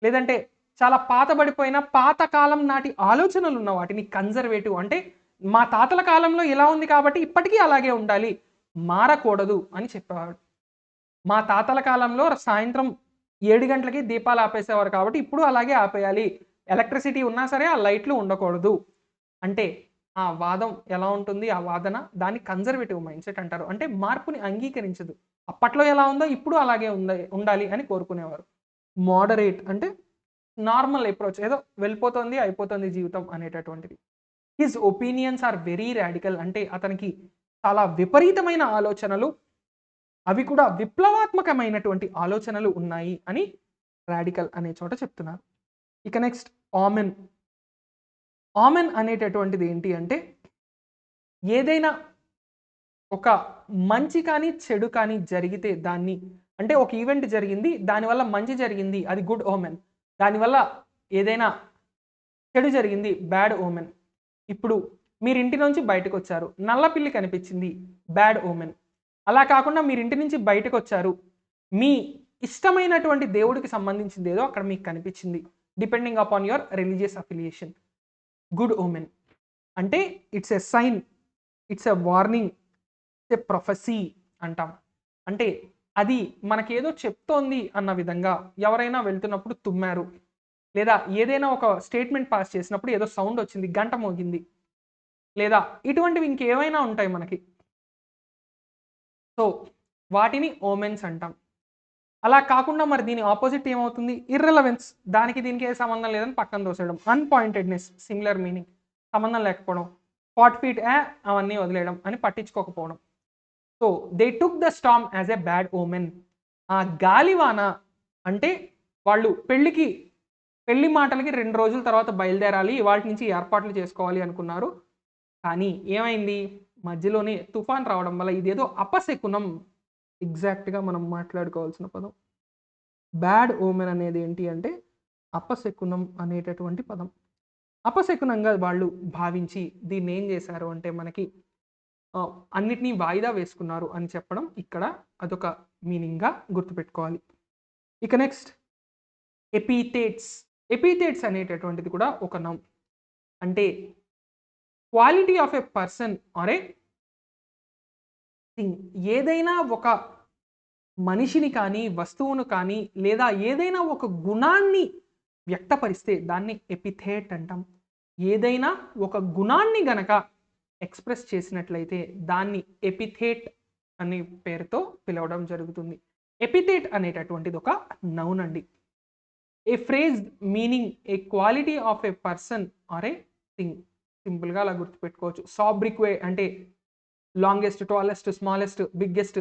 లేదంటే చాలా పాతబడిపోయిన పాతకాలం నాటి ఆలోచనలు ఉన్న వాటిని కన్జర్వేటివ్ అంటే మా తాతల కాలంలో ఇలా ఉంది కాబట్టి ఇప్పటికీ అలాగే ఉండాలి, మారకూడదు అని చెప్పేవాడు. మా తాతల కాలంలో సాయంత్రం 7 గంటలకి దీపాలు ఆపేసేవారు కాబట్టి ఇప్పుడు అలాగే ఆపేయాలి. ఎలక్ట్రిసిటీ ఉన్నా సరే ఆ లైట్లు ఉండకూడదు. అంటే ఆ వాదం ఎలా ఉంటుంది? ఆ వాదన దాన్ని కన్జర్వేటివ్ మైండ్‌సెట్ అంటారు. అంటే మార్పుని అంగీకరించదు. అప్పట్లో ఎలా ఉందో ఇప్పుడు అలాగే ఉండాలి అని కోరుకునేవారు. మోడరేట్ అంటే నార్మల్ అప్రోచ్, ఏదో వెళ్ళిపోతుంది అయిపోతుంది జీవితం అనేటటువంటిది. His opinions are very radical అంటే అతనికి చాలా విపరీతమైన ఆలోచనలు, అవి కూడా విప్లవాత్మకమైనటువంటి ఆలోచనలు ఉన్నాయి అని రాడికల్ అనే చోట చెప్తున్నారు. ఇక నెక్స్ట్ ఆమెన్. ఆమెన్ అనేటటువంటిది ఏంటి అంటే ఏదైనా ఒక మంచి కానీ చెడు కానీ జరిగితే దాన్ని, అంటే ఒక ఈవెంట్ జరిగింది దానివల్ల మంచి జరిగింది అది గుడ్ ఓమెన్, దానివల్ల ఏదైనా చెడు జరిగింది బ్యాడ్ ఓమెన్. ఇప్పుడు మీరు ఇంటి నుంచి బయటకు వచ్చారు, నల్ల పిల్లి కనిపించింది, బ్యాడ్ ఓమెన్. అలా కాకుండా మీరు ఇంటి నుంచి బయటకు వచ్చారు, మీ ఇష్టమైనటువంటి దేవుడికి సంబంధించింది ఏదో అక్కడ మీకు కనిపించింది, depending upon your religious affiliation, good omen. అంటే it's a sign, it's a warning, it's a prophecy అంటాం. అంటే అది మనకేదో చెప్తోంది అన్న విధంగా. ఎవరైనా వెళ్తున్నప్పుడు తుమ్మారు, లేదా ఏదైనా ఒక స్టేట్మెంట్ పాస్ చేసినప్పుడు ఏదో సౌండ్ వచ్చింది, గంట మోగింది, లేదా ఇటువంటివి ఇంకేమైనా ఉంటాయి మనకి. సో వాటిని ఓమెన్స్ అంటాం. అలా కాకుండా మరి దీని ఆపోజిట్ ఏమవుతుంది? ఇర్రెలవెన్స్, దానికి దీనికి ఏ సంబంధం లేదని పక్కన దోసేయడం. అన్పాయింటెడ్నెస్, సిమిలర్ మీనింగ్, సంబంధం లేకపోవడం. 40 feet అవన్నీ వదిలేయడం అని పట్టించుకోకపోవడం. So they took the storm as a bad omen. ఆ గాలివాన అంటే వాళ్ళు పెళ్లి మాటలకి 2 రోజుల తర్వాత బయలుదేరాలి, వాటి నుంచి ఏర్పాట్లు చేసుకోవాలి అనుకున్నారు. కానీ ఏమైంది? మధ్యలోనే తుఫాన్ రావడం వల్ల ఇదేదో అపశకునం. ఎగ్జాక్ట్గా మనం మాట్లాడుకోవాల్సిన పదం. బ్యాడ్ ఓమెన్ అనేది ఏంటి అంటే అపశకునం అనేటటువంటి పదం. అపశకునంగా వాళ్ళు భావించి దీన్ని ఏం చేశారు అంటే మనకి అన్నిటినీ వాయిదా వేసుకున్నారు అని చెప్పడం ఇక్కడ అదొక మీనింగ్గా గుర్తుపెట్టుకోవాలి. ఇక నెక్స్ట్ ఎపిథేట్స్. ఎపిథేట్స్ అనేటటువంటిది కూడా ఒక నౌన్. అంటే quality of a person or a thing. ఏదైనా ఒక మనిషిని కానీ వస్తువును కానీ లేదా ఏదైనా ఒక గుణాన్ని వ్యక్తపరిస్తే దాన్ని ఎపిథేట్ అంటాం. ఏదైనా ఒక గుణాన్ని గనక ఎక్స్ప్రెస్ చేసినట్లయితే దాన్ని ఎపిథేట్ అనే పేరుతో పిలవడం జరుగుతుంది. ఎపిథేట్ అనేటటువంటిది ఒక నౌన్ అండి. A phrase meaning a quality of a person or a thing. సింపుల్గా అలా గుర్తుపెట్టుకోవచ్చు. సాబ్రిక్వే అంటే longest, tallest, smallest, biggest,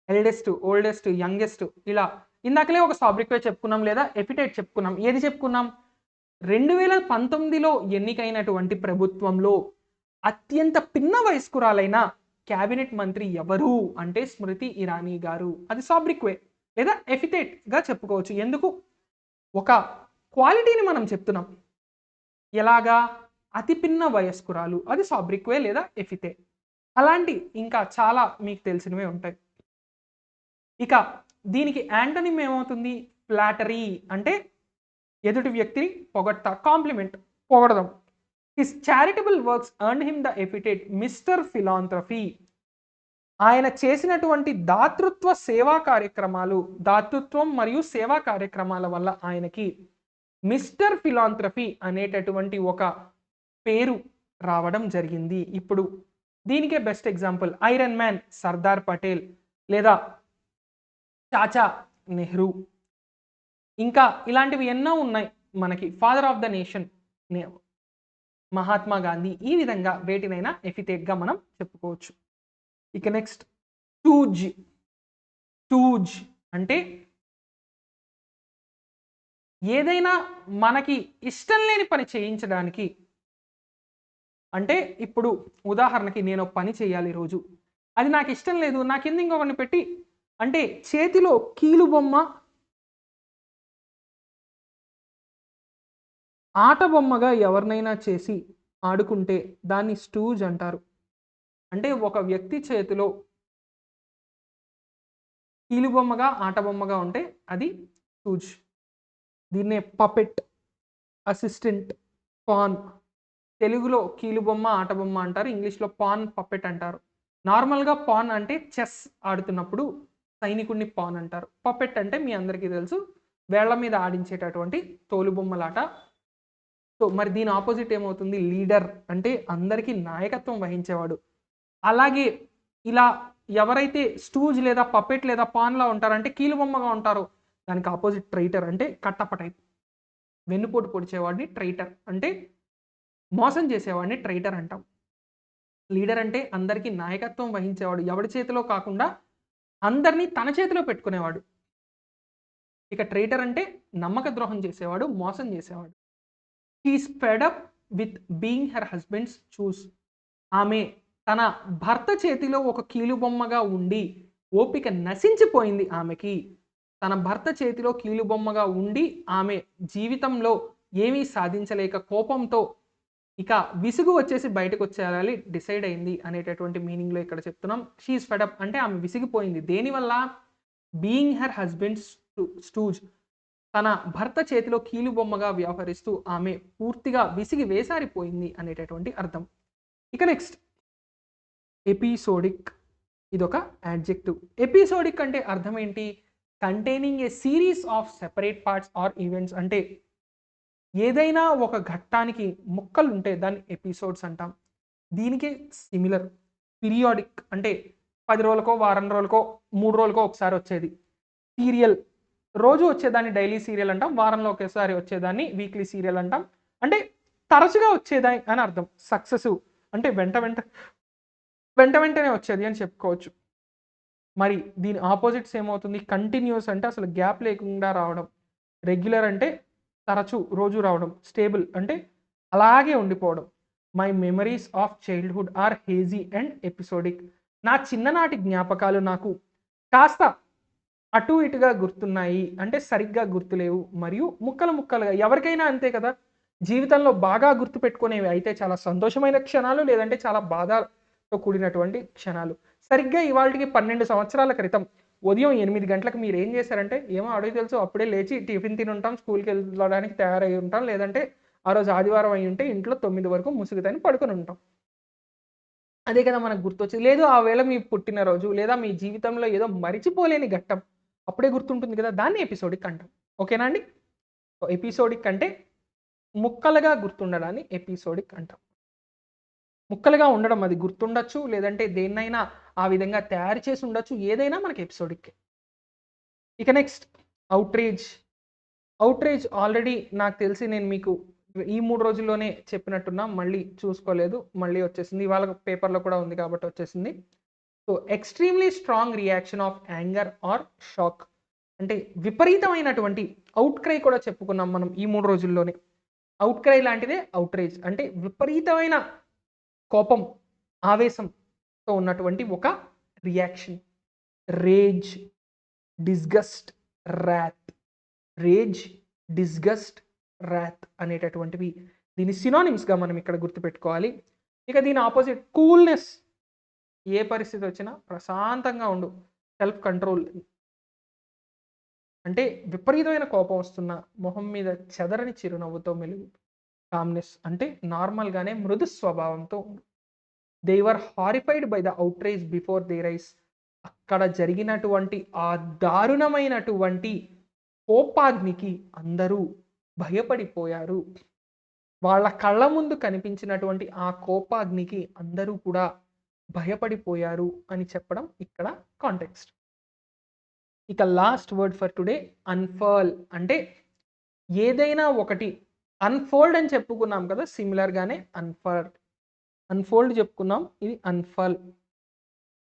eldest, oldest, youngest. ఇలా ఇందాకలే ఒక సాబ్రిక్వే చెప్పుకున్నాం, లేదా ఎపిథేట్ చెప్పుకున్నాం. ఏది చెప్పుకున్నాం? 2019లో ఎన్నికైనటువంటి ప్రభుత్వంలో అత్యంత పిన్న వయస్కురాలైన క్యాబినెట్ మంత్రి ఎవరు అంటే స్మృతి ఇరానీ గారు. అది సాబ్రిక్వే లేదా ఎపిథేట్గా చెప్పుకోవచ్చు. ఎందుకు? ఒక క్వాలిటీని మనం చెప్తున్నాం. ఎలాగా? అతి పిన్న వయస్కురాలు, అది సాబ్రిక్వే లేదా ఎపిథేట్. అలాంటి ఇంకా చాలా మీకు తెలిసినవే ఉంటాయి. ఇక దీనికి యాంటోనిమ్ ఏమవుతుంది? ఫ్లాటరీ అంటే ఎదుటి వ్యక్తిని పొగడ్తా, కాంప్లిమెంట్, పొగడదాం. His charitable works earned him the epithet mister philanthropy. ఆయన చేసినటువంటి దాతృత్వ సేవా కార్యక్రమాలు, దాతృత్వం మరియు సేవా కార్యక్రమాల వల్ల ఆయనకి మిస్టర్ ఫిలాంథ్రఫీ అనేటటువంటి ఒక పేరు రావడం జరిగింది. ఇప్పుడు దీనికే best example iron man Sardar Patel, లేదా చాచా నెహ్రూ. ఇంకా ఇలాంటివి ఎన్నో ఉన్నాయి మనకి. Father of the nation Mahatma Gandhi. ఈ విధంగా వేటినైనా ఎపిథేట్గా మనం చెప్పుకోవచ్చు. ఇక నెక్స్ట్ టూజ్. టూజ్ అంటే ఏదైనా మనకి ఇష్టం లేని పని చేయించడానికి. అంటే ఇప్పుడు ఉదాహరణకి నేను పని చేయాలి రోజు, అది నాకు ఇష్టం లేదు, నా కింద ఇంకొకరిని పెట్టి, అంటే చేతిలో కీలు బొమ్మ, ఆట బొమ్మగా ఎవరినైనా చేసి ఆడుకుంటే దాన్ని స్టూజ్ అంటారు. అంటే ఒక వ్యక్తి చేతిలో కీలు బొమ్మగా ఆట బొమ్మగా ఉంటే అది స్టూజ్. దీన్నే పపెట్, అసిస్టెంట్, పాన్. తెలుగులో కీలు బొమ్మ ఆట బొమ్మ అంటారు, ఇంగ్లీష్లో పాన్, పపెట్ అంటారు. నార్మల్గా పాన్ అంటే చెస్ ఆడుతున్నప్పుడు సైనికుడిని పాన్ అంటారు. పపెట్ అంటే మీ అందరికీ తెలుసు, వేళ్ల మీద ఆడించేటటువంటి తోలుబొమ్మలాట. సో మరి దీని ఆపోజిట్ ఏమవుతుంది? లీడర్ అంటే అందరికీ నాయకత్వం వహించేవాడు. అలాగే ఇలా ఎవరైతే స్టూజ్ లేదా పపెట్ లేదా పాన్లా ఉంటారంటే కీలుబొమ్మగా ఉంటారో దానికి ఆపోజిట్ ట్రైటర్ అంటే కట్టప్ప టైప్. వెన్నుపోటు పొడిచేవాడిని ట్రైటర్ అంటే మోసం చేసేవాడిని ట్రైటర్ అంటాం. లీడర్ అంటే అందరికీ నాయకత్వం వహించేవాడు. ఎవడి చేతిలో కాకుండా అందరినీ తన చేతిలో పెట్టుకునేవాడు. ఇక ట్రైటర్ అంటే నమ్మక ద్రోహం చేసేవాడు, మోసం చేసేవాడు. She's fed up with being her husband's choose. ఆమె తన భర్త చేతిలో ఒక కీలుబొమ్మగా ఉండి ఓపిక నశించిపోయింది ఆమెకి. తన భర్త చేతిలో కీలుబొమ్మగా ఉండి ఆమె జీవితంలో ఏమీ సాధించలేక కోపంతో ఇక విసుగు వచ్చేసి బయటకు వచ్చేయాలి డిసైడ్ అయింది అనేటటువంటి మీనింగ్లో ఇక్కడ చెప్తున్నాం. షీఈస్ ఫెడ్ అప్ అంటే ఆమె విసిగిపోయింది. దేనివల్ల? Being her husband's stooge. తన భర్త చేతిలో కీలుబొమ్మగా వ్యవహరిస్తూ ఆమె పూర్తిగా విసిగి వేసారిపోయింది అనేటటువంటి అర్థం. ఇక నెక్స్ట్ ఎపిసోడిక్. ఇదొక యాడ్జెక్టివ్. ఎపిసోడిక్ అంటే అర్థం ఏంటి? Containing a series of separate parts or events. అంటే ఏదైనా ఒక ఘట్టానికి ముక్కలు ఉంటే దాన్ని ఎపిసోడ్స్ అంటాం. దీనికి సిమిలర్ పీరియాడిక్ అంటే 10 రోజులకో, వారం రోజులకో, 3 రోజులకో ఒకసారి వచ్చేది. సీరియల్ రోజు వచ్చేదాన్ని డైలీ సీరియల్ అంటాం. వారంలో ఒకేసారి వచ్చేదాన్ని వీక్లీ సీరియల్ అంటాం. అంటే తరచుగా వచ్చేదాన్ని అని అర్థం. సక్సెసివ్ అంటే వెంటనే వచ్చేది అని చెప్పుకోవచ్చు. మరి దీని ఆపోజిట్స్ ఏమవుతుంది? కంటిన్యూస్ అంటే అసలు గ్యాప్ లేకుండా రావడం. రెగ్యులర్ అంటే తరచు రోజు రావడం. స్టేబుల్ అంటే అలాగే ఉండిపోవడం. My memories of childhood are hazy and episodic. నా చిన్ననాటి జ్ఞాపకాలు నాకు కాస్త అటు ఇటుగా గుర్తున్నాయి అంటే సరిగ్గా గుర్తులేవు మరియు ముక్కలుగా. ఎవరికైనా అంతే కదా, జీవితంలో బాగా గుర్తుపెట్టుకునేవి అయితే చాలా సంతోషమైన క్షణాలు, లేదంటే చాలా బాధతో కూడినటువంటి క్షణాలు. సరిగ్గా ఇవాళకి 12 సంవత్సరాల క్రితం ఉదయం 8 గంటలకు మీరు ఏం చేశారంటే ఏమో అడుగు తెలుసు, అప్పుడే లేచి టిఫిన్ తిని ఉంటాం, స్కూల్కి వెళ్ళడానికి తయారై ఉంటాం, లేదంటే ఆ రోజు ఆదివారం అయి ఉంటే ఇంట్లో 9 వరకు ముసుగుతని పడుకొని ఉంటాం. అదే కదా మనకు గుర్తొచ్చింది. లేదు ఆ వేళ మీ పుట్టినరోజు లేదా మీ జీవితంలో ఏదో మరిచిపోలేని ఘట్టం అప్పుడే గుర్తుంటుంది కదా, దాన్ని ఎపిసోడిక్ అంటాం. ఓకేనా అండి? ఎపిసోడిక్ అంటే ముక్కలుగా గుర్తుండడాన్ని ఎపిసోడిక్ అంటాం. ముక్కలుగా ఉండడం, అది గుర్తుండొచ్చు, లేదంటే దేన్నైనా ఆ విధంగా తయారు చేసి ఉండొచ్చు, ఏదైనా మనకి ఎపిసోడిక్. ఇక నెక్స్ట్ అవుట్రేజ్ ఆల్రెడీ నాకు తెలిసి నేను మీకు ఈ 3 రోజుల్లోనే చెప్పినట్టున్నా, మళ్ళీ చూసుకోలేదు, మళ్ళీ వచ్చేసింది. ఇవాళ పేపర్లో కూడా ఉంది కాబట్టి వచ్చేసింది. So extremely strong reaction of anger are shock. అంటే విపరీతమైనటువంటి అవుట్క్రై కూడా చెప్పుకున్నాం మనం ఈ 3 రోజుల్లోనే. అవుట్క్రై లాంటిదే అవుట్రేజ్ అంటే విపరీతమైన కోపం, ఆవేశంతో ఉన్నటువంటి ఒక reaction. Rage, disgust, wrath. Rage, disgust, wrath అనేటటువంటివి దీని సినానిమ్స్గా మనం ఇక్కడ గుర్తుపెట్టుకోవాలి. ఇక దీని ఆపోజిట్ కూల్నెస్. ఏ పరిస్థితి వచ్చినా ప్రశాంతంగా ఉండు, సెల్ఫ్ కంట్రోల్. అంటే విపరీతమైన కోపం వస్తున్న మొహం మీద చెదరని చిరునవ్వుతో మెలుగు. కామ్నెస్ అంటే నార్మల్గానే మృదు స్వభావంతో ఉండు. They were horrified by the outrage before there ice. అక్కడ జరిగినటువంటి ఆ దారుణమైనటువంటి కోపాగ్నికి అందరూ భయపడిపోయారు. వాళ్ళ కళ్ళ ముందు కనిపించినటువంటి ఆ కోపాగ్నికి అందరూ కూడా భయపడిపోయారు అని చెప్పడం ఇక్కడ కాంటెక్స్ట్. ఇక లాస్ట్ వర్డ్ ఫర్ టుడే అన్ఫర్ల్. అంటే ఏదైనా ఒకటి అన్ఫోల్డ్ అని చెప్పుకున్నాం కదా, సిమిలర్గానే అన్ఫోల్డ్ చెప్పుకున్నాం, ఇది అన్ఫర్ల్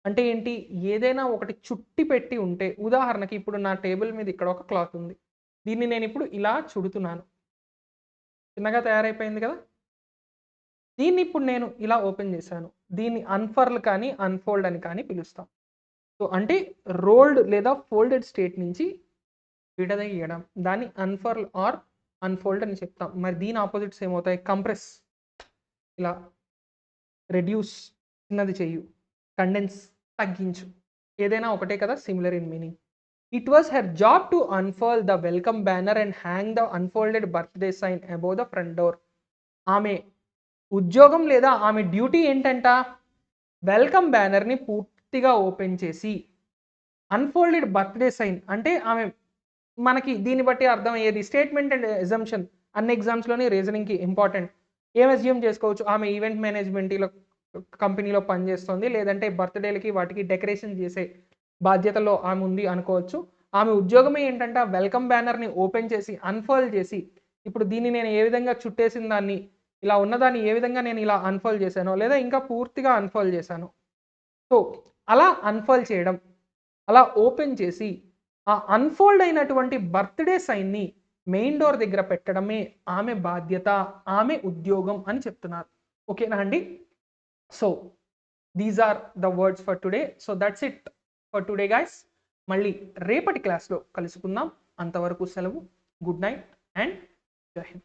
అంటే ఏంటి? ఏదైనా ఒకటి చుట్టి పెట్టి ఉంటే, ఉదాహరణకి ఇప్పుడు నా టేబుల్ మీద ఇక్కడ ఒక క్లాత్ ఉంది, దీన్ని నేను ఇప్పుడు ఇలా చుడుతున్నాను, చిన్నగా తయారైపోయింది కదా. దీన్ని ఇప్పుడు నేను ఇలా ఓపెన్ చేశాను, దీన్ని అన్ఫర్ల్ కానీ అన్ఫోల్డ్ అని కానీ పిలుస్తాం. సో అంటే రోల్డ్ లేదా ఫోల్డెడ్ స్టేట్ నుంచి విడదీయడం, దాన్ని అన్ఫర్ల్ ఆర్ అన్ఫోల్డ్ అని చెప్తాం. మరి దీని ఆపోజిట్స్ ఏమవుతాయి? కంప్రెస్, ఇలా రెడ్యూస్, చిన్నది చెయ్యు, కండెన్స్, తగ్గించు, ఏదైనా ఒకటే కదా, similar in meaning. It was her job to unfurl the welcome banner and hang the unfolded birthday sign above the front door. ఆమె ఉద్యోగం లేదా ఆమె డ్యూటీ ఏంటంట? వెల్కమ్ బ్యానర్ని పూర్తిగా ఓపెన్ చేసి అన్ఫోల్డెడ్ బర్త్డే సైన్ అంటే ఆమె, మనకి దీన్ని బట్టి అర్థం అయ్యేది స్టేట్మెంట్ అండ్ ఎగ్జంప్షన్. అన్ని ఎగ్జామ్స్లోని రీజనింగ్కి ఇంపార్టెంట్. ఏం అజ్యూమ్ చేసుకోవచ్చు? ఆమె ఈవెంట్ మేనేజ్మెంట్లో కంపెనీలో పనిచేస్తుంది, లేదంటే బర్త్డేలకి వాటికి డెకరేషన్ చేసే బాధ్యతలో ఆమె ఉంది అనుకోవచ్చు. ఆమె ఉద్యోగమే ఏంటంటే ఆ వెల్కమ్ బ్యానర్ని ఓపెన్ చేసి అన్ఫోల్డ్ చేసి, ఇప్పుడు దీన్ని నేను ఏ విధంగా చుట్టేసిన దాన్ని, ఇలా ఉన్నదాన్ని ఏ విధంగా నేను ఇలా అన్ఫోల్డ్ చేశానో, లేదా ఇంకా పూర్తిగా అన్ఫోల్డ్ చేశాను. సో అలా అన్ఫోల్డ్ చేయడం, అలా ఓపెన్ చేసి ఆ అన్ఫోల్డ్ అయినటువంటి బర్త్డే సైన్ని మెయిన్ డోర్ దగ్గర పెట్టడమే ఆమె బాధ్యత, ఆమె ఉద్యోగం అని చెప్తున్నారు. ఓకేనా అండి? So these are the words for today. So that's it for today guys. మళ్ళీ రేపటి క్లాస్లో కలుసుకుందాం. అంతవరకు సెలవు. గుడ్ నైట్ అండ్ జై హింద్.